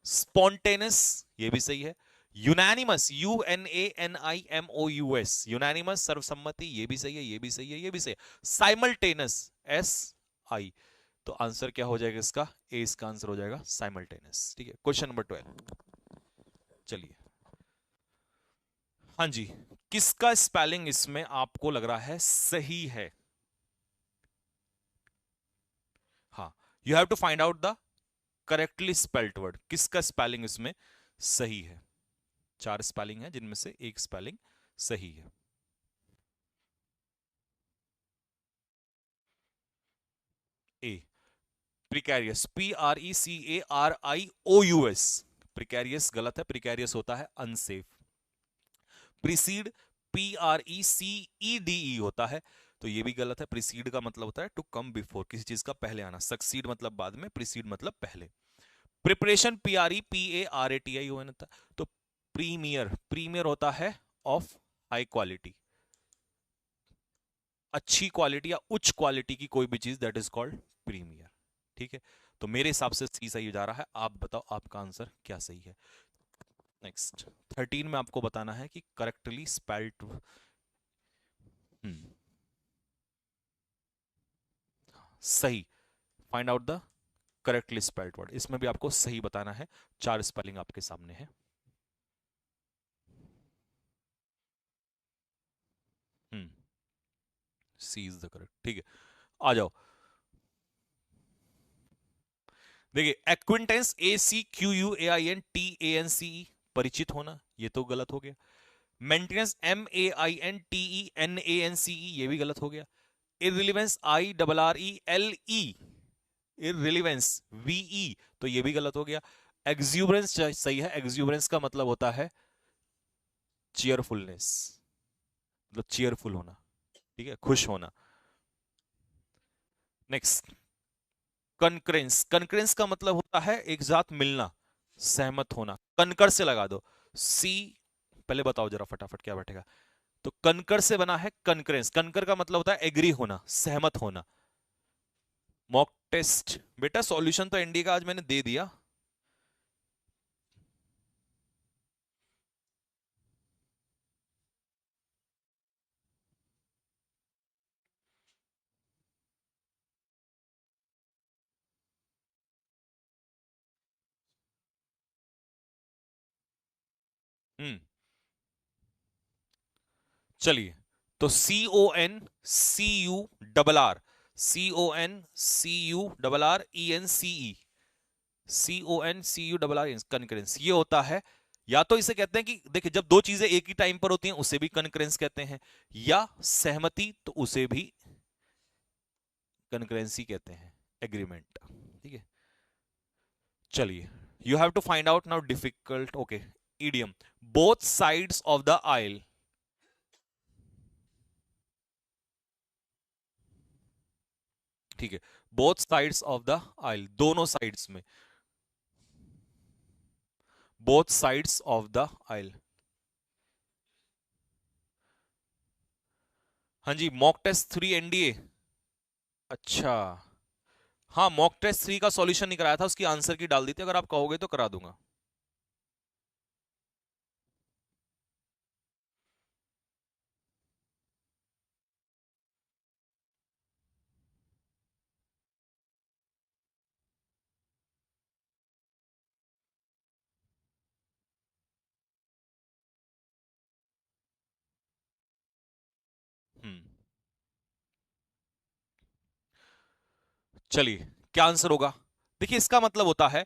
स्पॉन्टेनस, ये भी सही है। यूनानिमस, UNANIMOUS, यूनानिमस सर्वसम्मति, ये भी सही है, ये भी सही है, ये भी सही है। Simultaneous, SI। तो आंसर क्या हो जाएगा इसका? ए इसका आंसर हो जाएगा साइमल्टेनस। ठीक है, क्वेश्चन नंबर 12। चलिए, हाँ जी, किसका स्पेलिंग इसमें आपको लग रहा है सही है? हाँ, you have to find out the correctly spelled word. किसका स्पेलिंग इसमें सही है? चार स्पेलिंग है जिनमें से एक स्पेलिंग सही है। ए, प्रिकैरियस, PRECARIOUS, प्रिकैरियस गलत है, प्रिकैरियस होता है अनसेफ। प्रीसीड, PRECEDE होता है, तो ये भी गलत है। प्रीसीड का मतलब होता है टू कम बिफोर, किसी चीज का पहले आना। सक्सीड मतलब बाद में, प्रीसीड मतलब पहले। प्रिपरेशन, PREPARATION होता है, तो प्रीमियर, प्रीमियर होता है ऑफ हाई क्वालिटी, अच्छी क्वालिटी या उच्च क्वालिटी की कोई भी चीज, दैट इज कॉल्ड प्रीमियर। ठीक है, तो मेरे हिसाब से सी सही जा रहा है। आप बताओ आपका आंसर क्या सही है? नेक्स्ट, 13 में आपको बताना है कि करेक्टली स्पेल्ड। सही, find out the correctly spelled word. इसमें भी आपको सही बताना है। चार स्पेलिंग आपके सामने है। सी इज द करेक्ट। ठीक है, आ जाओ। देखिए, एक्विंटेंस, ACQUAINTANCE, परिचित होना, ये तो गलत हो गया। मेंटेनेंस, MAINTENANCE, ये भी गलत हो गया। इररिलेवेंस, IRRELE, इररिलेवेंस, VE, तो ये भी गलत हो गया। एक्सुबरेंस सही है, एक्सुबरेंस का मतलब होता है चीयरफुलनेस, मतलब चीयरफुल होना, ठीक है, खुश होना। नेक्स्ट, कनकरेंस, कनकरेंस का मतलब होता है एक साथ मिलना, सहमत होना। कनकर से लगा दो, सी, पहले बताओ जरा फटाफट क्या बैठेगा। तो कनकर से बना है कनकरेंस, कनकर का मतलब होता है एग्री होना, सहमत होना। मॉक टेस्ट, बेटा सॉल्यूशन तो एनडीए का आज मैंने दे दिया। हम्म, चलिए, तो CONCURR, CONCURRENCE, CONCURR, कनकरेंस, ये होता है। या तो इसे कहते हैं कि देखिए, जब दो चीजें एक ही टाइम पर होती हैं उसे भी कनकरेंस कहते हैं, या सहमति तो उसे भी कनकरेंसी कहते हैं, एग्रीमेंट। ठीक है, चलिए, you have to find out now difficult, okay. Idiom, both sides of the aisle. ठीक है, both sides of the aisle, दोनों साइड्स में, both sides of the aisle. हाँ जी, मॉक टेस्ट 3 एनडीए। अच्छा, हाँ, मॉक टेस्ट 3 का सॉल्यूशन नहीं कराया था, उसकी आंसर की डाल दी थी, अगर आप कहोगे तो करा दूंगा। हम्म, चलिए, क्या आंसर होगा? देखिए, इसका मतलब होता है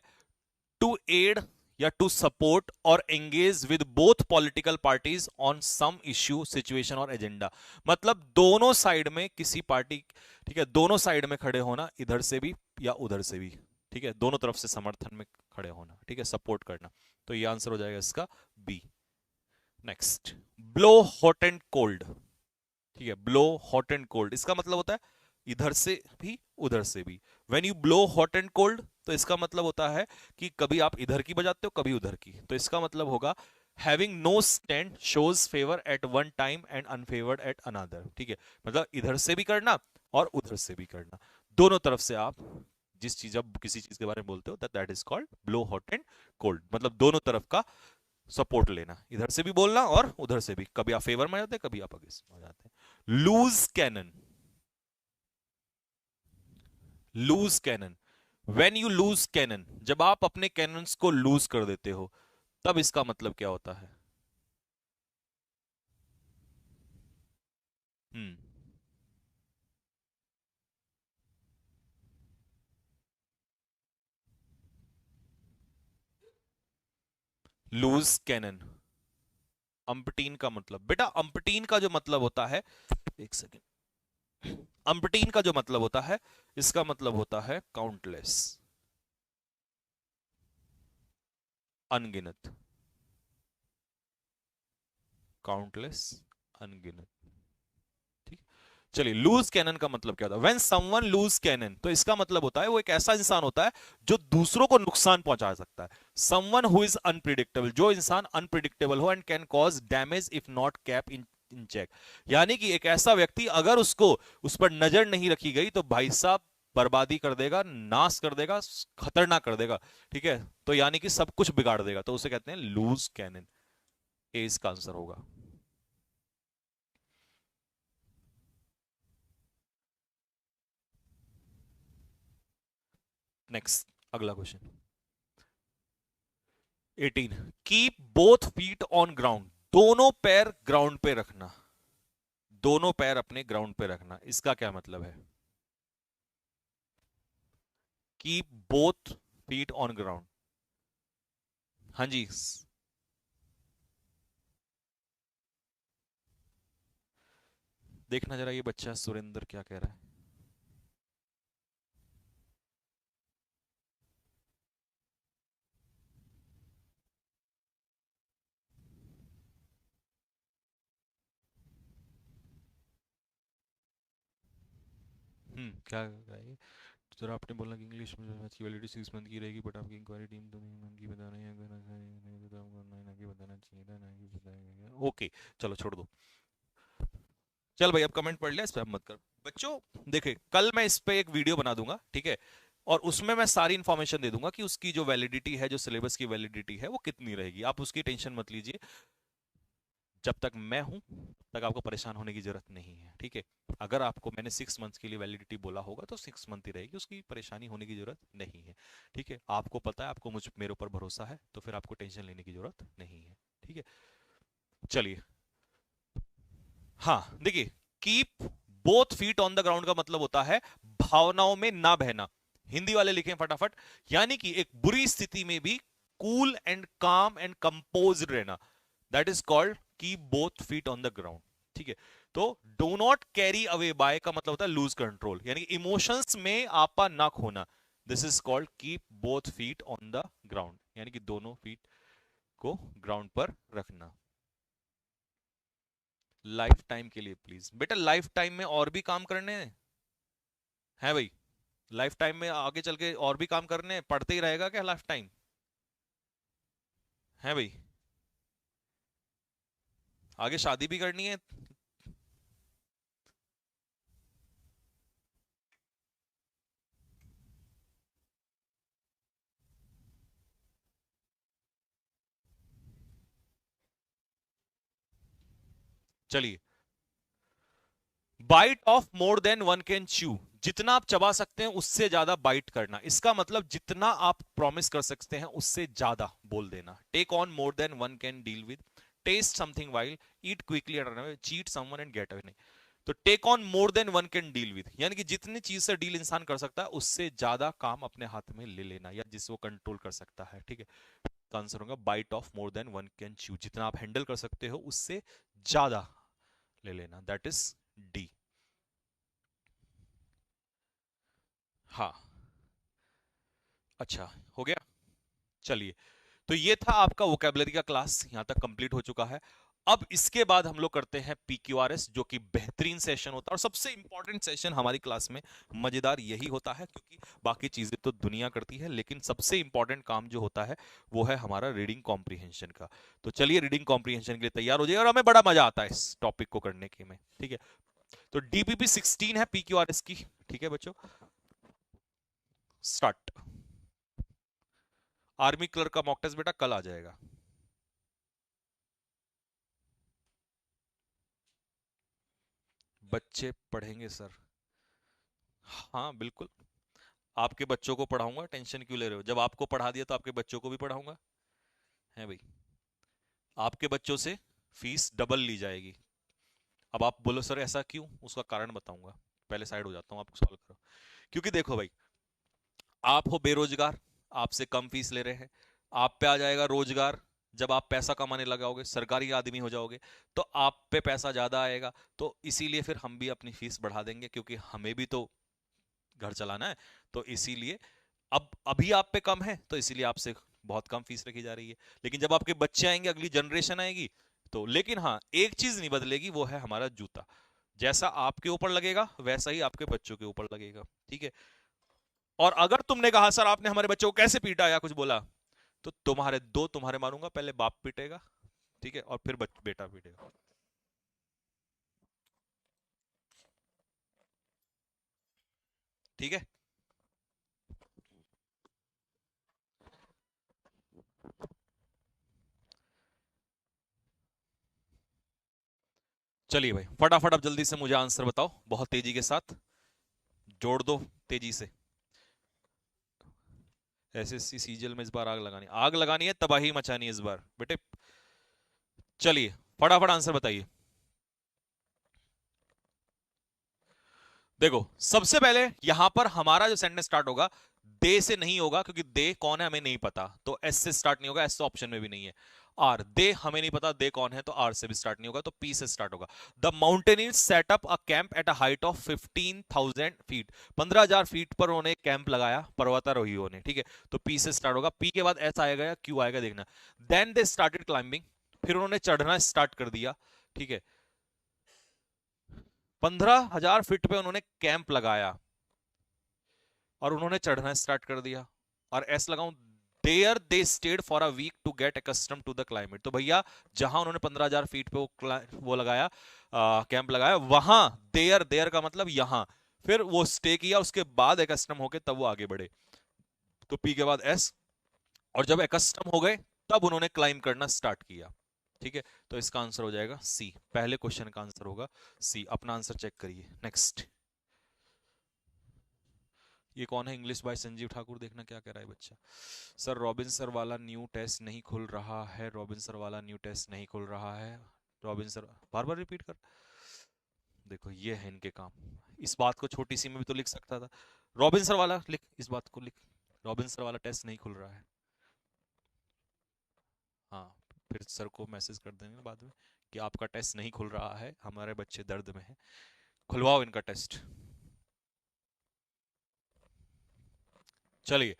टू एड या टू सपोर्ट और engage with both political parties on some issue, situation और एजेंडा। मतलब दोनों साइड में किसी पार्टी, ठीक है, दोनों साइड में खड़े होना, इधर से भी या उधर से भी, ठीक है, दोनों तरफ से समर्थन में खड़े होना, ठीक है, सपोर्ट करना। तो ये आंसर हो जाएगा इसका B. Next, blow hot and cold. ठीक है, ब्लो हॉट एंड कोल्ड, इसका मतलब होता है इधर से भी उधर से भी। When you blow hot and cold, तो इसका मतलब होता है कि कभी आप इधर की बजाते हो कभी उधर की, तो इसका मतलब होगा having no stand shows favour at one time and unfavoured at another. ठीक है, मतलब इधर से भी करना और उधर से भी करना, दोनों तरफ से आप जिस चीज, अब किसी चीज के बारे में बोलते हो that is called blow hot and cold, मतलब दोनों तरफ का सपोर्ट लेना, इधर से भी बोलना और उधर से भी। कभी आप फेवर में आ जाते हैं, कभी आप अगेंस्ट में आ जाते हैं। Loose cannon, loose cannon, when you loose cannon, जब आप अपने कैनन्स को लूज कर देते हो, तब इसका मतलब क्या होता है? हम्म, लूज कैनन। अम्पटीन का मतलब, बेटा अम्पटीन का जो मतलब होता है, एक सेकेंड, अम्पटीन का जो मतलब होता है, इसका मतलब होता है काउंटलेस, अनगिनत, काउंटलेस, अनगिनत। ठीक, चलिए लूज कैनन का मतलब क्या होता है? व्हेन समवन लूज कैनन, तो इसका मतलब होता है वो एक ऐसा इंसान होता है जो दूसरों को नुकसान पहुंचा सकता है। समवन हु इज अनप्रिडिक्टेबल, जो इंसान अनप्रिडिक्टेबल हो and can cause damage if not kept in check, यानी कि एक ऐसा व्यक्ति अगर उसको, उस पर नजर नहीं रखी गई तो भाई साहब बर्बादी कर देगा, नाश कर देगा, खतरनाक कर देगा। ठीक है, तो यानी कि सब कुछ बिगाड़ देगा, तो उसे कहते हैं लूज कैनन। ए इसका आंसर होगा। नेक्स्ट, अगला question. 18, keep both feet on ground, दोनों पैर ग्राउंड पे रखना, दोनों पैर अपने ग्राउंड पे रखना, इसका क्या मतलब है? Keep both feet on ground. हाँ जी, देखना जरा ये बच्चा सुरेंद्र क्या कह रहा है। क्या कह रहा है ये? जरा आपने बोला कि इंग्लिश में मैथ की वैलिडिटी 6 मंथ की रहेगी, बट आपकी इंक्वायरी टीम तो 3 मंथ की बता रही है, अगर ऐसा नहीं तो आपको 9 की बताना चाहिए था, 9 की बताया। ओके, चलो छोड़ दो। चल भाई, अब कमेंट पढ़ लिया, इस पे अब मत कर। बच्चों देखिए, कल मैं इस पे एक वीडियो बना दूंगा, ठीक है, और उसमें मैं सारी इंफॉर्मेशन दे दूंगा कि उसकी जो वैलिडिटी है, जो सिलेबस की वैलिडिटी है, वो कितनी रहेगी। आप उसकी टेंशन मत लीजिए, जब तक मैं हूं तब तक आपको परेशान होने की जरूरत नहीं है। ठीक है, अगर आपको मैंने 6 मंथ्स के लिए वैलिडिटी बोला होगा तो 6 मंथ ही रहेगी, उसकी परेशानी होने की जरूरत नहीं है। ठीक है, आपको पता है, आपको मुझ मेरे ऊपर भरोसा है, तो फिर आपको टेंशन लेने की जरूरत नहीं है। ठीक है, चलिए। हाँ देखिए, keep both feet on the ground का मतलब होता है भावनाओं में ना बहना। हिंदी वाले लिखें फटाफट, यानी कि एक बुरी स्थिति में भी कूल एंड काम एंड कंपोज रहना, that is called keep both feet on the ground. ठीक है, तो do not carry away by का मतलब होता है लूज कंट्रोल, यानी कि इमोशंस में आपा ना खोना, this is called keep both feet on the ground, यानी कि दोनों फीट को ग्राउंड पर रखना। लाइफ टाइम के लिए प्लीज बेटा, लाइफ टाइम में और भी काम करने हैं भाई, लाइफ टाइम में आगे चल के और भी काम करने हैं, पढ़ते ही रहेगा क्या लाइफ टाइम? है भाई, आगे शादी भी करनी है। चलिए, bite off more than one can chew, जितना आप चबा सकते हैं उससे ज्यादा बाइट करना, इसका मतलब जितना आप प्रॉमिस कर सकते हैं उससे ज्यादा बोल देना। Take on more than one can deal with, taste something while, eat quickly, cheat someone and get away. तो take on more than one can deal with, यानी कि जितनी चीज से डील इंसान कर सकता है उससे ज्यादा काम अपने हाथ में ले लेना, या जिसको कंट्रोल कर सकता है। ठीक है, तो आंसर होगा bite off more than one can chew, जितना आप हैंडल कर सकते हो उससे ज्यादा ले लेना, दैट इज डी। हाँ, अच्छा, हो गया। चलिए, तो ये था आपका वोकेबलरी का क्लास, यहां तक कंप्लीट हो चुका है। अब इसके बाद हम लोग करते हैं PQRS, जो कि बेहतरीन सेशन होता है और सबसे इंपॉर्टेंट सेशन हमारी क्लास में। मजेदार यही होता है, क्योंकि बाकी चीजें तो दुनिया करती है, लेकिन सबसे इंपॉर्टेंट काम जो होता है वो है हमारा रीडिंग कॉम्प्रिहेंशन का। तो चलिए रीडिंग कॉम्प्रिहेंशन के लिए तैयार हो जाइए, और हमें बड़ा मजा आता है इस टॉपिक को करने के में, ठीक है। तो DPP 16 है PQRS की, ठीक है बच्चों। स्टार्ट। आर्मी क्लर्क का मॉक टेस्ट बेटा कल आ जाएगा। बच्चे पढ़ेंगे सर। हाँ बिल्कुल, आपके बच्चों को पढ़ाऊंगा, टेंशन क्यों ले रहे हो? जब आपको पढ़ा दिया तो आपके बच्चों को भी पढ़ाऊंगा, है भाई। आपके बच्चों से फीस डबल ली जाएगी। अब आप बोलो सर ऐसा क्यों, उसका कारण बताऊंगा। पहले साइड हो जाता हूँ, आपको सॉल्व करो। क्योंकि देखो भाई, आप हो बेरोजगार, आपसे कम फीस ले रहे हैं। आप पे आ जाएगा रोजगार, जब आप पैसा कमाने लगाओगे, सरकारी आदमी हो जाओगे, तो आप पे पैसा ज्यादा आएगा। तो इसीलिए फिर हम भी अपनी फीस बढ़ा देंगे, क्योंकि हमें भी तो घर चलाना है। तो इसीलिए अब अभी आप पे कम है, तो इसीलिए आपसे बहुत कम फीस रखी जा रही है। लेकिन जब आपके बच्चे आएंगे, अगली जनरेशन आएगी, तो लेकिन हाँ, एक चीज नहीं बदलेगी, वो है हमारा जूता। जैसा आपके ऊपर लगेगा वैसा ही आपके बच्चों के ऊपर लगेगा, ठीक है। और अगर तुमने कहा सर आपने हमारे बच्चों को कैसे पीटा या कुछ बोला, तो तुम्हारे मारूंगा। पहले बाप पीटेगा, ठीक है, और फिर बेटा पीटेगा। ठीक है। चलिए भाई, फटाफट अब जल्दी से मुझे आंसर बताओ, बहुत तेजी के साथ जोड़ दो, तेजी से। SSC सीजीएल में इस बार आग लगानी है, तबाही मचानी है इस बार बेटे। चलिए फटाफट आंसर बताइए। देखो, सबसे पहले यहां पर हमारा जो सेंटेंस स्टार्ट होगा, दे से नहीं होगा, क्योंकि दे कौन है हमें नहीं पता, तो एस से स्टार्ट नहीं होगा। एस तो ऑप्शन में भी नहीं है। आर, दे हमें नहीं पता दे कौन है, तो आर से भी स्टार्ट नहीं होगा, तो पी से स्टार्ट होगा। The mountaineers set up a camp at a height of 15,000 feet. 15,000 feet पर उन्होंने कैंप लगाया, पर्वतारोहियों ने, ठीक है। तो पी से स्टार्ट होगा। पी के बाद एस आएगा या क्यू आएगा, देखना। देन दे स्टार्टेड क्लाइंबिंग, फिर उन्होंने चढ़ना स्टार्ट कर दिया, ठीक है। 15,000 फीट पे उन्होंने कैंप लगाया और उन्होंने चढ़ना स्टार्ट कर दिया। और एस लगाऊं, there they stayed for a week to get accustom to the climate. तो भैया, जहां उन्होंने 15,000 फीट पे वो लगाया, कैंप लगाया, वहां देयर, देयर का मतलब यहां, फिर वो स्टे किया, उसके बाद एकस्टम होके तब वो आगे बढ़े। तो पी के बाद एस, और जब एकस्टम हो गए तब उन्होंने क्लाइम करना स्टार्ट किया, ठीक है। तो इसका आंसर हो जाएगा सी, पहले क्वेश्चन का आंसर होगा सी। अपना आंसर चेक करिए। नेक्स्ट। ये कौन है? English by Sanjeev Thakur. देखना क्या कह रहा है बच्चा। सर रॉबिन सर वाला न्यू टेस्ट नहीं खुल रहा है, रॉबिन सर वाला न्यू टेस्ट नहीं खुल रहा है। रॉबिन सर, बार बार रिपीट कर। देखो ये है इनके काम। इस बात को छोटी सी में भी तो लिख सकता था। रॉबिन सर वाला लिख, इस बात को लिख, रॉबिन सर वाला टेस्ट नहीं खुल रहा है। हाँ, फिर सर को मैसेज कर देंगे बाद में कि आपका टेस्ट नहीं खुल रहा है, हमारे बच्चे दर्द में हैं, खुलवाओ इनका टेस्ट। चलिए,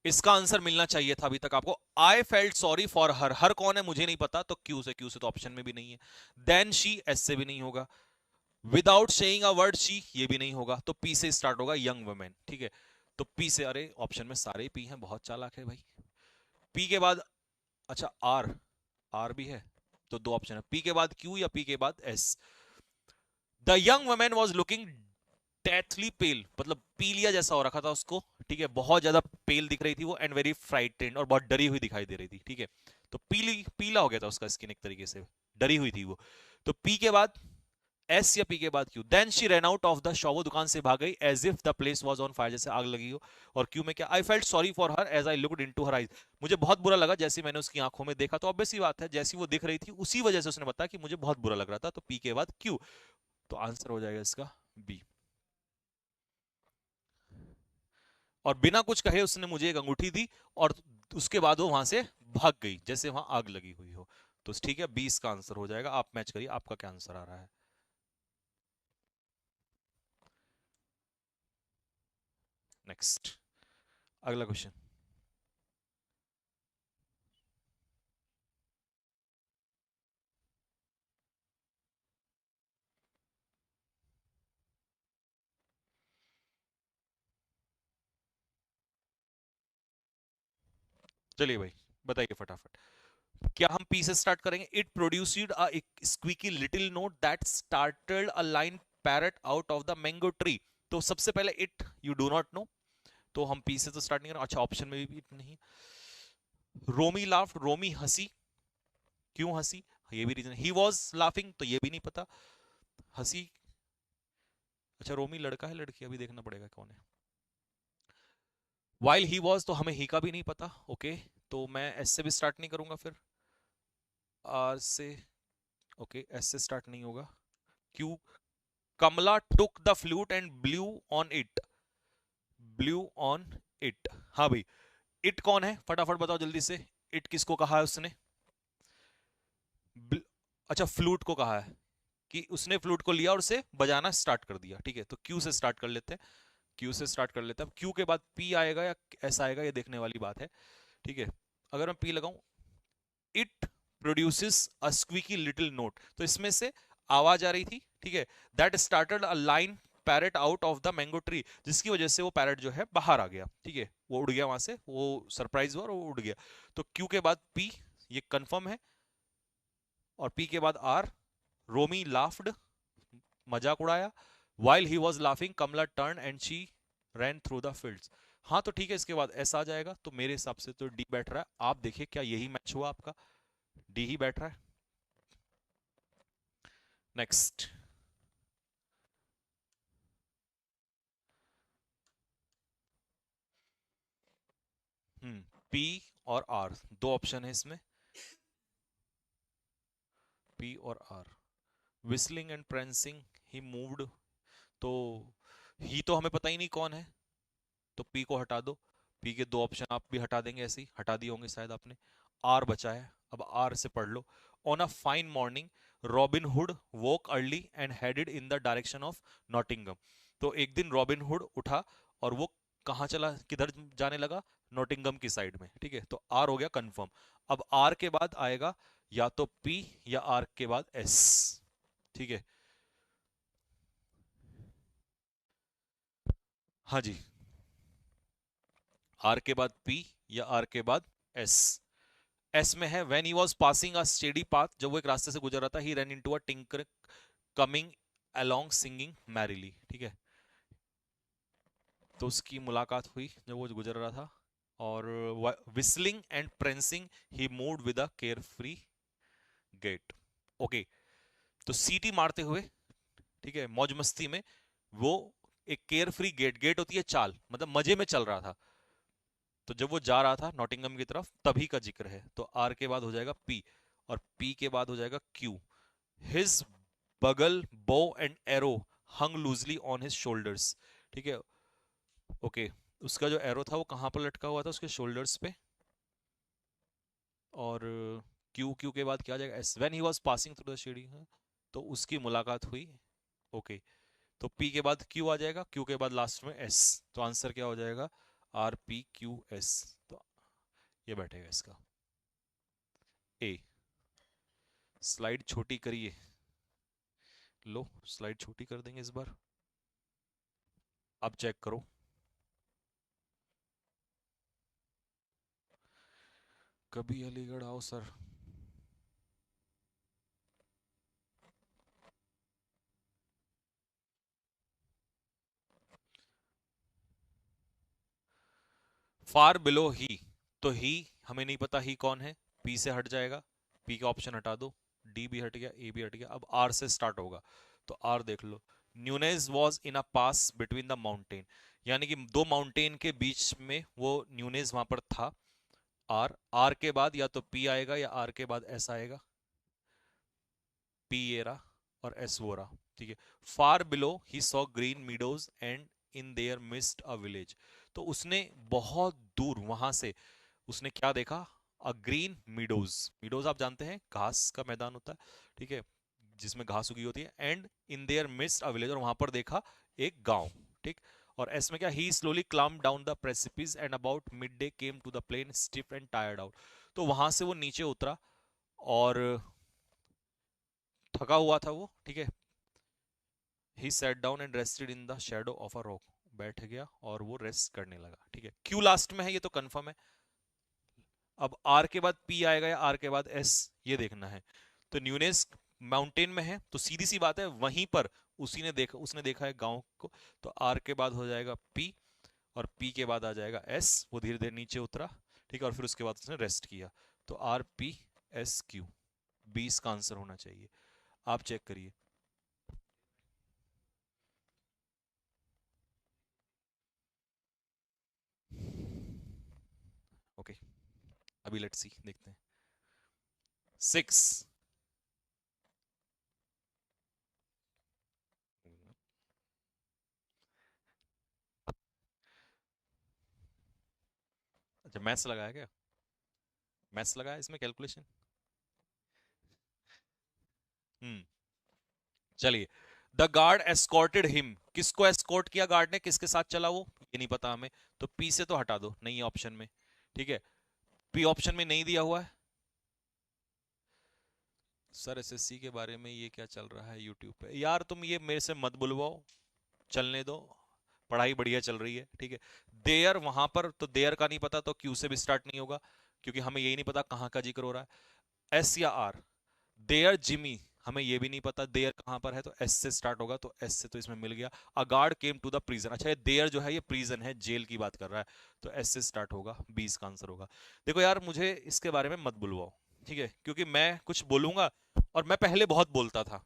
इसका आंसर मिलना चाहिए था अभी तक आपको। I felt sorry for her, her कौन है मुझे नहीं पता, तो क्यू से, क्यू से तो ऑप्शन में भी नहीं है। देन शी, एस से भी नहीं होगा। Without saying a word she, ये भी नहीं होगा। तो पी से स्टार्ट होगा, यंग वुमेन, ठीक है। तो पी से, अरे ऑप्शन में सारे ही पी हैं, बहुत चालाक है भाई। पी के बाद, अच्छा आर, आर भी है, तो दो ऑप्शन है, पी के बाद क्यू या पी के बाद S. The young women was looking deathly pale, मतलब पीलिया जैसा हो रखा था उसको, ठीक है, बहुत ज्यादा पेल दिख रही थी वो, एंड वेरी फ्राइटेंड, और बहुत डरी हुई दिखाई दे रही थी, ठीक है। तो पीली, पीला हो गया था उसका स्किन एक तरीके से, डरी हुई थी वो। तो पी के बाद एस या पी के बाद Q. Then she run out of the shop, वो दुकान से भाग गई, as if the place was on fire, जैसे आग लगी हो। और क्यू में क्या, I felt sorry for her as I looked into her eyes, मुझे बहुत बुरा लगा जैसे मैंने उसकी आंखों में देखा। तो ऑब्वियस सी बात है, जैसी वो दिख रही थी उसी वजह से उसने बताया कि मुझे बहुत बुरा लग रहा था। तो पी के बाद क्यू, तो आंसर हो जाएगा इसका बी। और बिना कुछ कहे उसने मुझे एक अंगूठी दी, और उसके बाद वो वहां से भाग गई, जैसे वहां आग लगी हुई हो। तो ठीक है, 20 का आंसर हो जाएगा। आप मैच करिए, आपका क्या आंसर आ रहा है। नेक्स्ट, अगला क्वेश्चन। चलिए भाई, बताइए फटाफट। क्या हम पी से स्टार्ट करेंगे? It produced a squeaky little note that started a line parrot out of the mango tree. तो सबसे पहले it you do not know, तो हम पी से तो स्टार्ट नहीं करें। अच्छा, ऑप्शन में भी इट नहीं। रोमी लाफ्ड, रोमी हंसी। क्यों हंसी? ये भी रीजन। ही वॉज लाफिंग, तो ये भी नहीं पता। हंसी। अच्छा, रोमी लड़का है लड़की, अभी देखना पड़ेगा कौन है। वाइल ही वॉज, तो हमें ही का भी नहीं पता। ओके, तो मैं एस से भी स्टार्ट नहीं करूंगा फिर। आर से, ओके, एस से स्टार्ट नहीं होगा। Q, Kamala took the flute and blew on it. Blew on it, हाँ भाई। इट कौन है फटाफट बताओ जल्दी से। इट किसको कहा है उसने? अच्छा, फ्लूट को कहा है कि उसने फ्लूट को लिया और उसे बजाना स्टार्ट कर दिया। ठीक है, तो क्यू से स्टार्ट कर लेते हैं। क्यू से स्टार्ट कर लेते हैं। अब क्यू के बाद पी आएगा या एस आएगा, ये देखने वाली बात है। ठीक है, अगर मैं पी लगाऊं, it produces a squeaky little note, तो इसमें से आवाज आ रही थी। ठीक है, that started a line parrot out of the mango tree, जिसकी वजह से वो पैरेट जो है बाहर आ गया। ठीक है, वो उड़ गया वहां से, वो सरप्राइज हुआ और वो उड़ गया। तो क्यू के बाद पी, ये कंफर्म है। और पी के बाद आर, रोमी लाफ्ड, मजाक उड़ाया। While he was laughing Kamala turn and she ran through the fields. हाँ तो ठीक है, इसके बाद एस आ जाएगा। तो मेरे हिसाब से तो डी बैठ रहा है। आप देखिए क्या यही मैच हुआ आपका? डी ही बैठ रहा है। नेक्स्ट। पी और आर, दो ऑप्शन है इसमें। पी और R, whistling and prancing, he moved. तो ही तो हमें पता ही नहीं कौन है, तो पी को हटा दो। पी के दो ऑप्शन आप भी हटा देंगे, ऐसे ही हटा दिए होंगे शायद आपने। आर बचा है, अब आर से पढ़ लो। On a fine morning Robin Hood woke early and headed in the direction of Nottingham. तो एक दिन रॉबिन हुड उठा और वो कहाँ चला, किधर जाने लगा? नॉटिंगम की साइड में। ठीक है, तो आर हो गया कंफर्म। अब आर के बाद आएगा या तो पी या आर के बाद एस। ठीक है, हाँ जी। आर के बाद पी या आर के बाद एस। एस में है when he was passing a steady path, जब वो एक रास्ते से गुजर रहा था, he ran into a tinker coming along singing merrily. ठीक है, तो उसकी मुलाकात हुई जब वो गुजर रहा था। और whistling and prancing, he moved with a carefree gait. Okay, तो सीटी मारते हुए, ठीक है, मौज मस्ती में वो एक केयर फ्री गेट, गेट होती है चाल, मतलब मजे में चल रहा था। तो जब वो जा रहा था नॉटिंगम की तरफ, तभी का जिक्र है। तो आर के बाद हो जाएगा पी, और पी के बाद हो जाएगा क्यू। हिज बगल bow and arrow hung loosely on his shoulders. ठीक है, ओके, उसका जो एरो था वो कहाँ पर लटका हुआ था? उसके शोल्डर्स पे। और क्यू, क्यू के बाद क्या आ जाएगा? S, when he was passing through the shady, तो उसकी मुलाकात हुई। ओके, तो पी के बाद क्यू आ जाएगा, क्यू के बाद लास्ट में एस। तो आंसर क्या हो जाएगा? R P Q S. तो ये बैठेगा इसका ए। स्लाइड छोटी करिए। लो, स्लाइड छोटी कर देंगे इस बार। अब चेक करो। कभी अलीगढ़ आओ सर। फार बिलो ही, तो ही हमें नहीं पता ही कौन है। पी से हट जाएगा, पी का ऑप्शन हटा दो। डी भी हट गया, ए भी हट गया। अब आर से स्टार्ट होगा, तो आर देख लो। Nunez was in a pass between the mountain, यानी कि दो माउंटेन के बीच में वो न्यूनेज वहां पर था। आर, आर के बाद या तो पी आएगा या आर के बाद एस आएगा। पी ये रहा और एस वो रहा। ठीक है, फार below he saw green meadows and in their mist a village. तो उसने बहुत दूर वहां से उसने क्या देखा? अ ग्रीन मीडोज। मीडोज आप जानते हैं, घास का मैदान होता है। ठीक है, जिसमें घास उगी होती है। And in their mist a village, और वहां पर देखा एक गांव। ठीक, और एस में क्या? He slowly climb down the precipice and about midday came to the plain stiff and tired out. तो वहां से वो नीचे उतरा और थका हुआ था वो। ठीक है, he sat down and rested in the shadow of a rock. बैठ गया और वो रेस्ट करने लगा। ठीक है, क्यू लास्ट में है, ये तो कंफर्म है। अब आर के बाद पी आएगा या आर के बाद एस, ये देखना है। तो न्यूनेस माउंटेन में है तो सीधी सी बात है वहीं पर उसने देखा है गांव को, तो आर के बाद हो जाएगा पी, और पी के बाद आ जाएगा एस, वो धीरे धीरे नीचे उतरा, ठीक है, और फिर उसके बाद उसने रेस्ट किया। तो आर पी एस क्यू, 20 का आंसर होना चाहिए। आप चेक करिए। ओके, अभी लेट्स सी, देखते हैं। 6। अच्छा, मैथ्स लगाया क्या? मैथ्स लगाया इसमें, कैलकुलेशन। हम्म, चलिए। द गार्ड एस्कॉर्टेड हिम, किसको एस्कॉर्ट किया गार्ड ने, किसके साथ चला वो, ये नहीं पता हमें। तो पी से तो हटा दो, नहीं है ऑप्शन में, ठीक है। पी ऑप्शन में नहीं दिया हुआ है। सर एसएससी के बारे में ये क्या चल रहा है यूट्यूब पे, यार तुम ये मेरे से मत बुलवाओ, चलने दो, पढ़ाई बढ़िया चल रही है, ठीक है। देयर वहां पर, तो देयर का नहीं पता तो क्यू से भी स्टार्ट नहीं होगा, क्योंकि हमें यही नहीं पता कहाँ का जिक्र हो रहा है। एस या आर, देयर जिमी, हमें ये भी नहीं पता देयर कहां पर है, तो एस से स्टार्ट होगा, तो एस से तो इसमें मिल गया। A guard came to the prison, अच्छा ये देयर जो है ये प्रिजन है, जेल की बात कर रहा है, तो एस से स्टार्ट होगा, 20 का आंसर होगा। देखो यार मुझे इसके बारे में मत बुलवाओ, ठीक है, क्योंकि मैं कुछ बोलूंगा, और मैं पहले बहुत बोलता था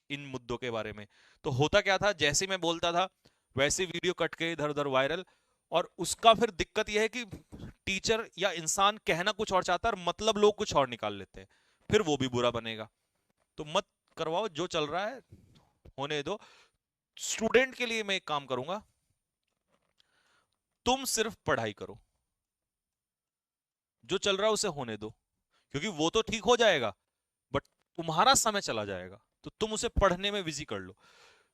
इन मुद्दों के बारे में, तो होता क्या था, जैसे ही मैं बोलता था वैसे वीडियो कट के इधर उधर वायरल, और उसका फिर दिक्कत यह है कि टीचर या इंसान कहना कुछ और चाहता है और मतलब लोग कुछ और निकाल लेते हैं, फिर वो भी बुरा बनेगा। तो मत करवाओ, जो चल रहा है होने दो। स्टूडेंट के लिए मैं एक काम करूंगा, तुम सिर्फ पढ़ाई करो, जो चल रहा है उसे होने दो, क्योंकि वो तो ठीक हो जाएगा, बट तुम्हारा समय चला जाएगा, तो तुम उसे पढ़ने में बिजी कर लो।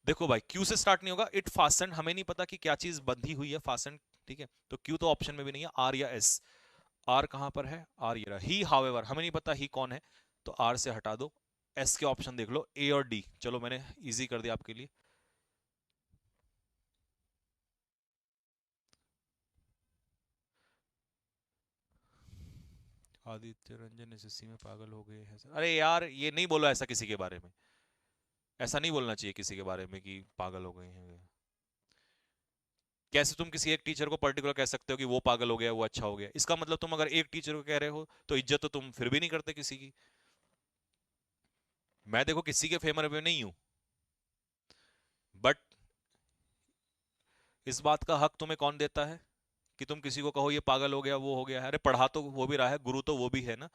देखो भाई, क्यू से स्टार्ट नहीं होगा, इट फास्टन, हमें नहीं पता कि क्या चीज बंधी हुई है, फास्टन, ठीक है, तो क्यू तो ऑप्शन में भी नहीं है। आर या एस, आर कहां पर है, आर ये रहा। ही हावेवर, हमें नहीं पता ही कौन है, तो आर से हटा दो। एस के ऑप्शन देख लो, ए और डी, चलो मैंने इजी कर दिया आपके लिए। आदित्य रंजन एसएससी में पागल हो गए हैं सर, अरे यार ये नहीं बोलो ऐसा किसी के बारे में, ऐसा नहीं बोलना चाहिए किसी के बारे में कि पागल हो गए हैं। कैसे तुम किसी एक टीचर को पर्टिकुलर कह सकते हो कि वो पागल हो गया, वो अच्छा हो गया, इसका मतलब तुम अगर एक टीचर को कह रहे हो तो इज्जत तो तुम फिर भी नहीं करते किसी की। मैं देखो किसी के फेवर में नहीं हूं, बट इस बात का हक तुम्हें कौन देता है कि तुम किसी को कहो ये पागल हो गया, वो हो गया है, अरे पढ़ा तो वो भी रहा है, गुरु तो वो भी है ना।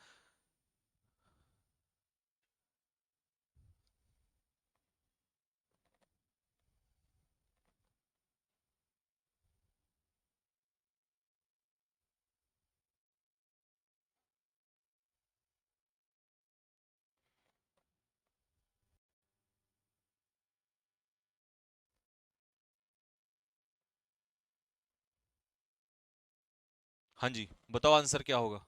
हाँ जी, बताओ आंसर क्या होगा।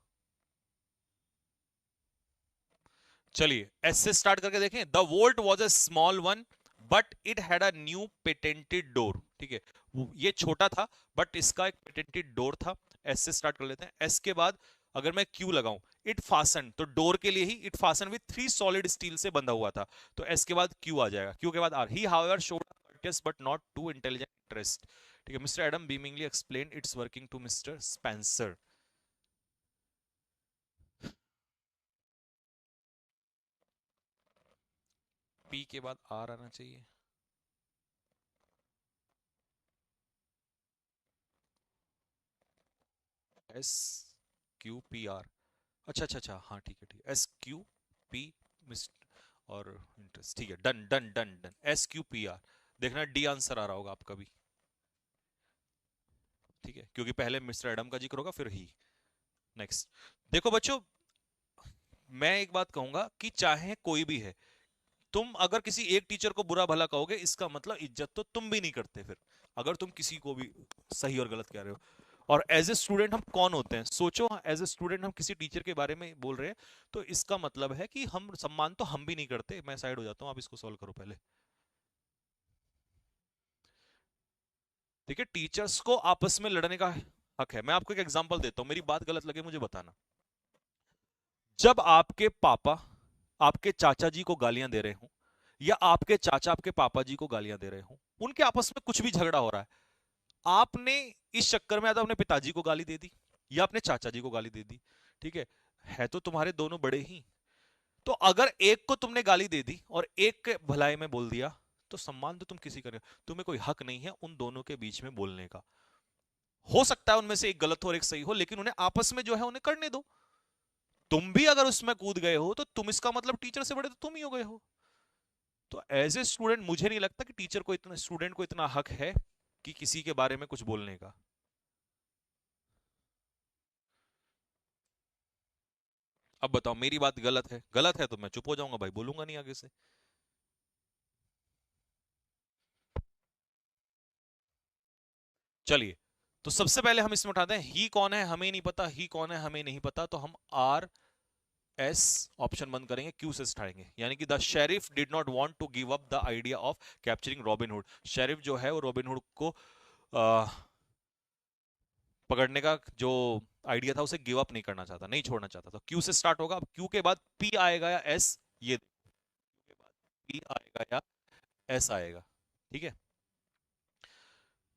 चलिए एस से स्टार्ट करके देखें। The volt was a small one but it had a new patented door, ठीक है, ये छोटा था बट इसका एक पेटेंटेड डोर था। एस से स्टार्ट कर लेते हैं। एस के बाद अगर मैं क्यू लगाऊं, इट फासन, तो डोर के लिए he it fasten with 3 solid steel से बंधा हुआ था, तो एस के बाद क्यू आ जाएगा। क्यू के बाद R, he however showed courteous but not too intelligent interest, ठीक है। Mister Adam beamingly explain its working to mister Spencer. P के बाद आर आना चाहिए। एस क्यू पी आर, अच्छा अच्छा अच्छा, हाँ ठीक है ठीक है, एस क्यू पी मिस और इंटरेस्ट, ठीक है, done done done done, S Q P R. देखना डी आंसर आ रहा होगा आपका भी, ठीक है, क्योंकि पहले मिस्टर एडम का जिक्र होगा फिर ही। नेक्स्ट, देखो बच्चों, मैं एक बात कहूंगा कि चाहे कोई भी है, तुम अगर किसी एक टीचर को बुरा भला कहोगे इसका मतलब इज्जत तो तुम भी नहीं करते फिर, अगर तुम किसी को भी सही और गलत कह रहे हो। और एज ए स्टूडेंट हम कौन होते हैं, सोचो, एज ए स्टूडेंट हम किसी टीचर के बारे में बोल रहे हैं, तो इसका मतलब है कि हम सम्मान तो हम भी नहीं करते। मैं साइड हो जाता हूं, आप इसको सॉल्व करो पहले। ठीक है, टीचर्स को आपस में लड़ने का हक है। मैं आपको एक एग्जांपल देता हूं, मेरी बात गलत लगे मुझे बताना। जब आपके पापा आपके चाचा जी को गालियां दे रहे हो, या आपके चाचा आपके पापा जी को गालियां दे रहे हो, उनके आपस में कुछ भी झगड़ा हो रहा है, आपने इस चक्कर में या तो अपने पिताजी को गाली दे दी या अपने चाचा जी को गाली दे दी, ठीक है तो तुम्हारे दोनों बड़े ही। तो अगर एक को तुमने गाली दे दी और एक के भलाई में बोल दिया, तो सम्मान तो तुम किसी का नहीं, तुम्हें कोई हक नहीं है उन दोनों के बीच में बोलने का। हो सकता है उनमें से एक गलत हो और एक सही हो, लेकिन उन्हें आपस में जो है उन्हें करने दो। तुम भी अगर उसमें कूद गए हो तो तुम, इसका मतलब टीचर से बड़े तो तुम ही हो गए हो। तो एज ए स्टूडेंट मुझे नहीं लगता कि टीचर को इतना, स्टूडेंट को इतना हक है कि किसी के बारे में कुछ बोलने का। अब बताओ मेरी बात गलत है? गलत है तो मैं चुप हो जाऊंगा भाई, बोलूंगा नहीं आगे से। चलिए, तो सबसे पहले हम इसमें उठाते हैं ही कौन है हमें नहीं पता, ही कौन है हमें नहीं पता, तो हम आर एस ऑप्शन बंद करेंगे, क्यू से उठाएंगे, यानी कि the sheriff did not want to give up the idea of capturing Robin Hood. Sheriff जो है वो रॉबिन हुड को पकड़ने का जो आइडिया था उसे गिव अप नहीं करना चाहता, नहीं छोड़ना चाहता। तो क्यू से स्टार्ट होगा। अब क्यू के बाद पी आएगा या एस, ये के बाद पी आएगा या एस आएगा, ठीक है।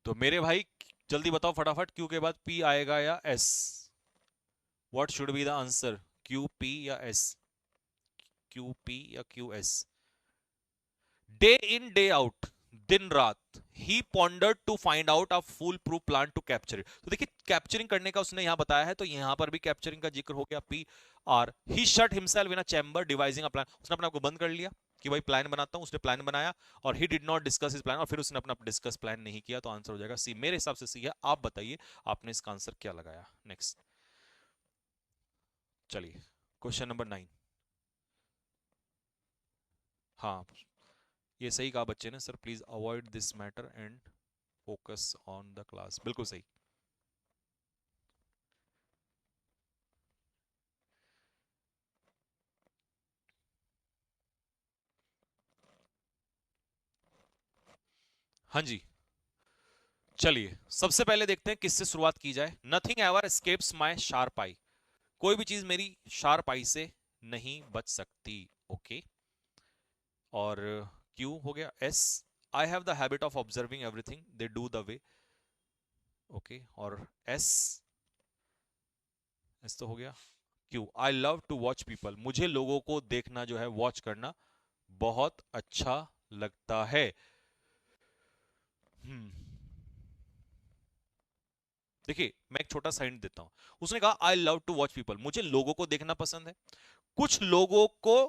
तो मेरे भाई जल्दी बताओ फटाफट, क्यू के बाद पी आएगा या S? What should be the answer, Q P या एस? क्यू पी या Q S? Day in day out, दिन रात, he pondered to find out a foolproof plan to capture it. तो देखिए कैप्चरिंग करने का उसने यहां बताया है, तो यहां पर भी कैप्चरिंग का जिक्र हो गया। P R, he shut himself in a chamber devising a plan, उसने अपने आप को बंद कर लिया कि भाई प्लान बनाता हूं, उसने प्लान बनाया। और he did not discuss his plan, और फिर उसने अपना डिस्कस प्लान नहीं किया, तो आंसर हो जाएगा सी। मेरे हिसाब से सी है। आप बताइए आपने इसका आंसर क्या लगाया। नेक्स्ट, चलिए क्वेश्चन नंबर 9। हाँ, ये सही कहा बच्चे ने, sir please avoid this matter and focus on the class, बिल्कुल सही। हाँ जी, चलिए सबसे पहले देखते हैं किससे शुरुआत की जाए। नथिंग एवर एस्केप्स माई शार्प आई, कोई भी चीज मेरी शार्प आई से नहीं बच सकती, ओके। और क्यू हो गया। S, I have the habit of observing everything they do the way, okay. और एस, एस तो हो गया। Q, I love to watch people, मुझे लोगों को देखना जो है, वॉच करना बहुत अच्छा लगता है। हम्म, देखिए मैं एक छोटा सा हिंट देता हूं। उसने कहा I love to watch people, मुझे लोगों को देखना पसंद है। कुछ लोगों को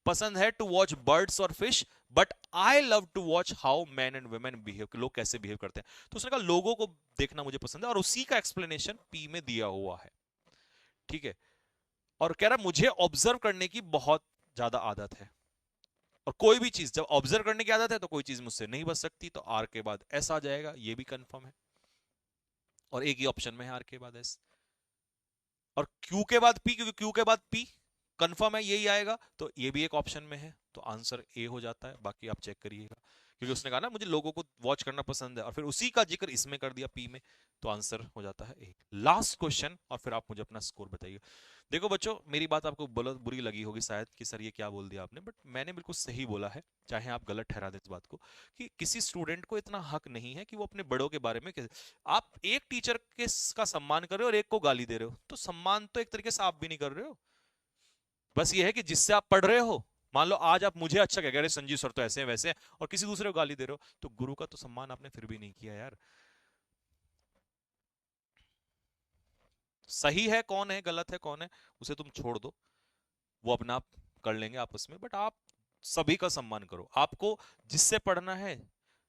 पसंद है टू वॉच बर्ड्स और fish, but I love to watch how man and women behave, लोग कैसे बिहेव करते हैं। तो उसने कहा लोगों को देखना मुझे पसंद है, और उसी का एक्सप्लेनेशन पी में दिया हुआ है, ठीक है। और कह रहा मुझे ऑब्जर्व करने की बहुत ज्यादा आदत है, और कोई भी चीज जब ऑब्जर्व करने की आदत है तो कोई चीज मुझसे नहीं बच सकती। तो आर के बाद एस आ जाएगा, ये भी कंफर्म है, और एक ही ऑप्शन में है आर के बाद एस। और क्यू के बाद पी, क्योंकि क्यू के बाद पी कंफर्म है यही आएगा, तो ये भी एक ऑप्शन में है, तो आंसर ए हो जाता है। बाकी आप चेक करिएगा, क्योंकि उसने कहा ना मुझे लोगों को वॉच करना पसंद है, और फिर उसी का जिक्र इसमें कर दिया पी में, तो आंसर हो जाता है ए। लास्ट क्वेश्चन, और फिर आप मुझे अपना स्कोर बताइए। देखो बच्चों, मेरी बात आपको बहुत बुरी लगी होगी शायद कि सर ये क्या बोल दिया आपने, बट मैंने बिल्कुल सही बोला है, चाहे आप गलत ठहरा दें इस बात को, कि किसी स्टूडेंट को इतना हक नहीं है कि वो अपने बड़ों के बारे में आप एक टीचर के का सम्मान कर रहे हो और एक को गाली दे रहे हो, तो सम्मान तो एक तरीके से आप भी नहीं कर रहे हो। बस ये है कि जिससे आप पढ़ रहे हो, मान लो आज आप मुझे अच्छा कह रहे संजीव सर तो ऐसे हैं वैसे हैं, और किसी दूसरे को गाली दे रहे हो, तो गुरु का तो सम्मान आपने फिर भी नहीं किया यार। सही है कौन है, गलत है कौन है, उसे तुम छोड़ दो, वो अपना आप कर लेंगे आपस में, बट आप सभी का सम्मान करो। आपको जिससे पढ़ना है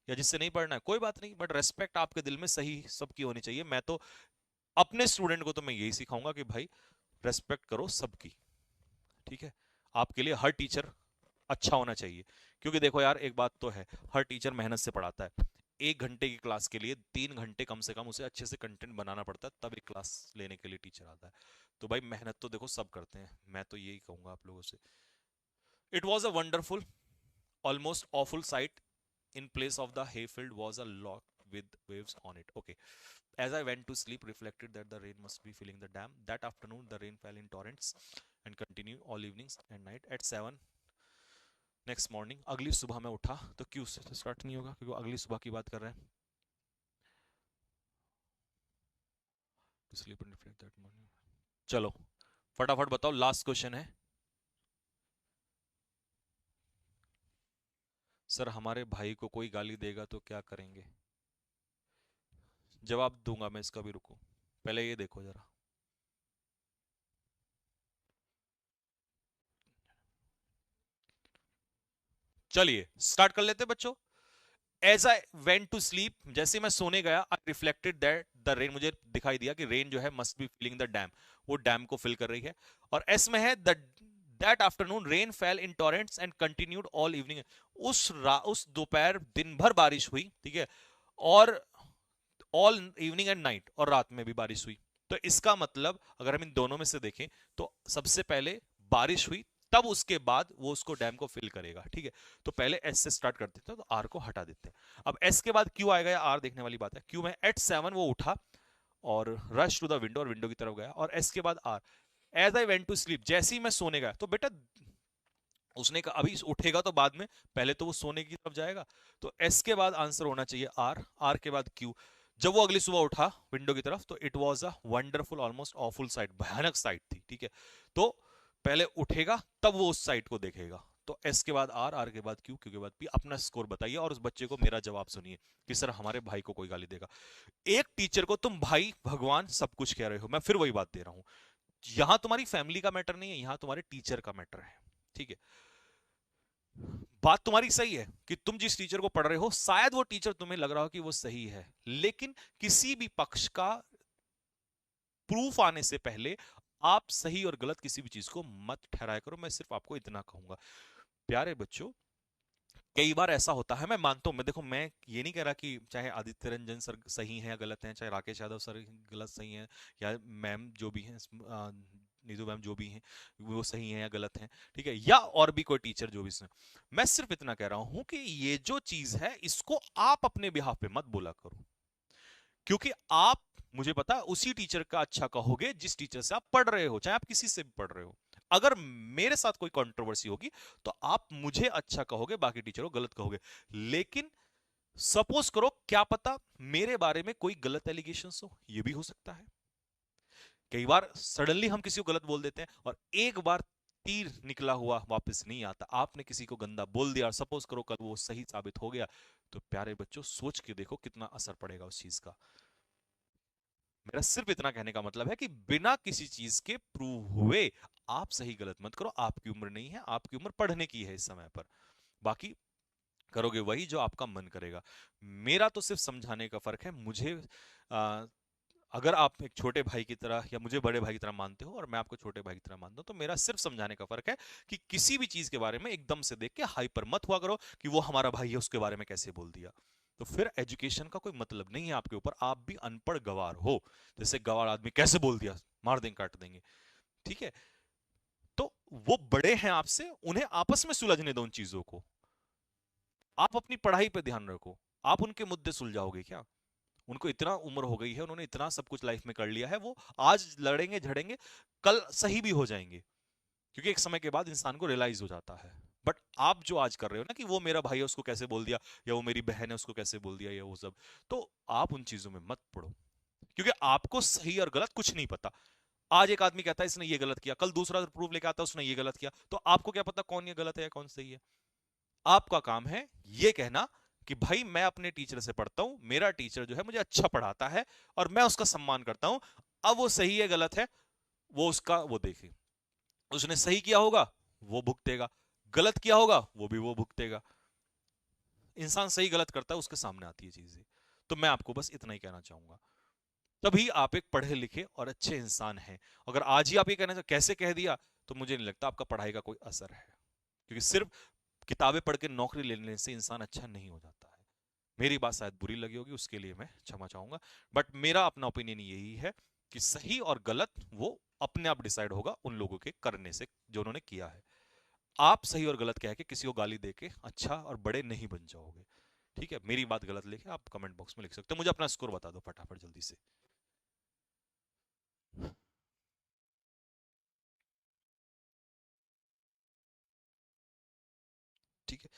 या जिससे नहीं पढ़ना है कोई बात नहीं, बट रेस्पेक्ट आपके दिल में सही सबकी होनी चाहिए। मैं तो अपने स्टूडेंट को तो मैं यही सिखाऊंगा कि भाई रेस्पेक्ट करो सबकी, ठीक है। आपके लिए हर टीचर अच्छा होना चाहिए, क्योंकि देखो यार एक बात तो है, हर टीचर मेहनत से पढ़ाता है। 1 घंटे की क्लास के लिए 3 घंटे कम से कम उसे अच्छे से कंटेंट बनाना पड़ता है, तब एक क्लास लेने के लिए टीचर आता है। तो भाई मेहनत तो देखो सब करते हैं, मैं तो यही कहूंगा आप लोगों से। It was a wonderful, almost awful sight. In place of the hayfield was a lock with waves on it. Okay. As I went to sleep, reflected that the rain must be filling the dam. That afternoon, the rain fell in torrents and continued all evenings and night. At 7 next morning, अगली सुबह में उठा, तो क्यों से start नहीं होगा क्योंकि अगली सुबह की बात कर रहे हैं. Sleep and reflect that morning. चलो फटाफट बताओ, लास्ट क्वेश्चन है. सर हमारे भाई को कोई गाली देगा तो क्या करेंगे? जवाब दूंगा मैं इसका भी, रुको पहले ये देखो जरा. चलिए स्टार्ट कर लेते बच्चों. As I went to sleep, जैसे मैं सोने गया, I reflected that the rain, मुझे दिखाई दिया कि रेन जो है must be filling the dam, वो डैम को फिल कर रही है. और एस में है the that afternoon rain fell in torrents and continued all evening. उस दोपहर दिन भर बारिश हुई, ठीक है, और ऑल इवनिंग एंड नाइट, और रात में भी बारिश हुई. तो इसका मतलब अगर हम इन दोनों में से देखें तो सबसे पहले बारिश हुई, तब उसके बाद वो उसको डैम को फिल करेगा. ठीक है, तो पहले एस से स्टार्ट कर देते हैं, तो आर को हटा देते हैं. अब एस के बाद क्यू आएगा या आर, देखने वाली बात है. क्यू में एट 7 वो उठा और रश टू द विंडो, और विंडो की तरफ गया. और एस के बाद R, as I went to sleep, जैसे ही मैं सोने गया. तो बेटा उसने कहा अभी उठेगा तो बाद में, पहले तो वो सोने की तरफ जाएगा. तो एस के बाद आंसर होना चाहिए आर, आर के बाद क्यू. जब वो अगली सुबह उठा विंडो की तरफ, तो it was a wonderful almost awful site, भयानक साइट थी. ठीक है, तो पहले उठेगा तब वो उस साइट को देखेगा. तो एस के बाद आर, आर के बाद क्यू, क्यू के बाद पी. अपना स्कोर बताइए और उस बच्चे को मेरा जवाब सुनिए कि सर हमारे भाई को कोई गाली देगा. एक टीचर को तुम भाई भगवान सब कुछ कह रहे हो, मैं फिर वही बात दे रहा हूं. यहां तुम्हारी फैमिली का मैटर नहीं है, यहां तुम्हारे टीचर का मैटर है. ठीक है, बात तुम्हारी सही है कि तुम जिस टीचर को पढ़ रहे हो शायद वो टीचर तुम्हें लग रहा हो कि वो सही है, लेकिन किसी भी पक्ष का प्रूफ आने से पहले आप सही और गलत किसी भी चीज को मत ठहराया करो. मैं सिर्फ आपको इतना कहूंगा प्यारे बच्चों, कई बार ऐसा होता है, मैं मानता हूं, मैं देखो मैं ये नहीं कह रहा कि चाहे आदित्य रंजन सर सही हैं या गलत हैं, चाहे राकेश यादव सर गलत सही हैं, या मैम जो भी हैं, नीतू मैम जो भी हैं वो सही हैं या गलत हैं. ठीक है, या और भी कोई टीचर जो भी इसमें, मैं सिर्फ इतना कह रहा हूं कि ये जो चीज है इसको आप अपने बिहाफ पे मत बोला करो, क्योंकि आप, मुझे पता है, उसी टीचर का अच्छा कहोगे जिस टीचर से आप पढ़ रहे हो, चाहे आप किसी से भी पढ़ रहे हो. अगर मेरे साथ कोई कंट्रोवर्सी होगी तो आप मुझे अच्छा कहोगे, बाकी टीचर को गलत कहोगे. लेकिन सपोज करो, क्या पता मेरे बारे में कोई गलत एलिगेशंस हो, ये भी हो सकता है. कई बार सडनली हम किसी को गलत बोल देते हैं और एक बार तीर निकला हुआ वापस नहीं आता. आपने किसी को गंदा बोल दिया और सपोज करो कल वो सही साबित हो गया, तो प्यारे बच्चों सोच के देखो कितना असर पड़ेगा उस चीज का. मेरा सिर्फ इतना कहने का मतलब है कि बिना किसी चीज के प्रूव हुए आप सही गलत मत करो. आपकी उम्र नहीं है, आपकी उम्र पढ़ने की है इस समय पर. बाकी करोगे वही जो आपका मन करेगा. मेरा तो सिर्फ समझाने का फर्क है. मुझे आ, अगर आप एक छोटे भाई की तरह या मुझे बड़े भाई की तरह मानते हो और मैं आपको छोटे भाई की तरह मानता हूं, तो मेरा सिर्फ समझाने का फर्क है कि किसी भी चीज के बारे में एकदम से देख के हाइपर मत हुआ करो कि वो हमारा भाई है उसके बारे में कैसे बोल दिया. तो फिर एजुकेशन का कोई मतलब नहीं है आपके ऊपर. आप भी अनपढ़ गवार हो, जैसे गवार आदमी कैसे बोल दिया, मार देंगे काट देंगे. ठीक है, तो वो बड़े हैं आपसे, उन्हें आपस में सुलझने दो उन चीजों को. आप अपनी पढ़ाई पे ध्यान रखो. आप उनके मुद्दे सुलझाओगे क्या? उनको इतना उम्र हो गई है, उन्होंने इतना सब कुछ लाइफ में कर लिया है, वो आज लड़ेंगे झड़ेंगे, कल सही भी हो जाएंगे, क्योंकि एक समय के बाद इंसान को रियलाइज हो जाता है. बट आप जो आज कर रहे हो ना कि वो मेरा भाई है उसको कैसे बोल दिया, या वो मेरी बहन है उसको कैसे बोल दिया, या वो सब, तो आप उन चीजों में मत पड़ो, क्योंकि आपको सही और गलत कुछ नहीं पता. आज एक आदमी कहता है इसने ये गलत किया, कल दूसरा प्रूफ लेके आता है उसने ये गलत किया, तो आपको क्या पता कौन ये गलत है या कौन सही है. आपका काम है ये कहना कि भाई मैं अपने टीचर से पढ़ता हूं, मेरा टीचर जो है मुझे अच्छा पढ़ाता है और मैं उसका सम्मान करता हूं. अब वो सही है गलत है वो उसका, वो देखे, उसने सही किया होगा वो भुगतेगा, गलत किया होगा वो भी वो भुगतेगा. इंसान सही गलत करता है उसके सामने आती है चीजें. तो मैं आपको बस इतना ही कहना चाहूंगा, तभी आप एक पढ़े लिखे और अच्छे इंसान हैं. अगर आज ही आप ये कहना कैसे कह दिया, तो मुझे नहीं लगता आपका पढ़ाई का कोई असर है, क्योंकि सिर्फ किताबें पढ़ के नौकरी लेने से इंसान अच्छा नहीं हो जाता है. मेरी बात शायद बुरी लगी होगी, उसके लिए मैं क्षमा चाहूंगा, बट मेरा अपना ओपिनियन यही है कि सही और गलत वो अपने आप डिसाइड होगा उन लोगों के करने से जो उन्होंने किया है. आप सही और गलत कह के किसी को गाली देके अच्छा और बड़े नहीं बन जाओगे. ठीक है, मेरी बात गलत लिखे आप कमेंट बॉक्स में लिख सकते हो, मुझे अपना स्कोर बता दो फटाफट जल्दी से। ठीक है,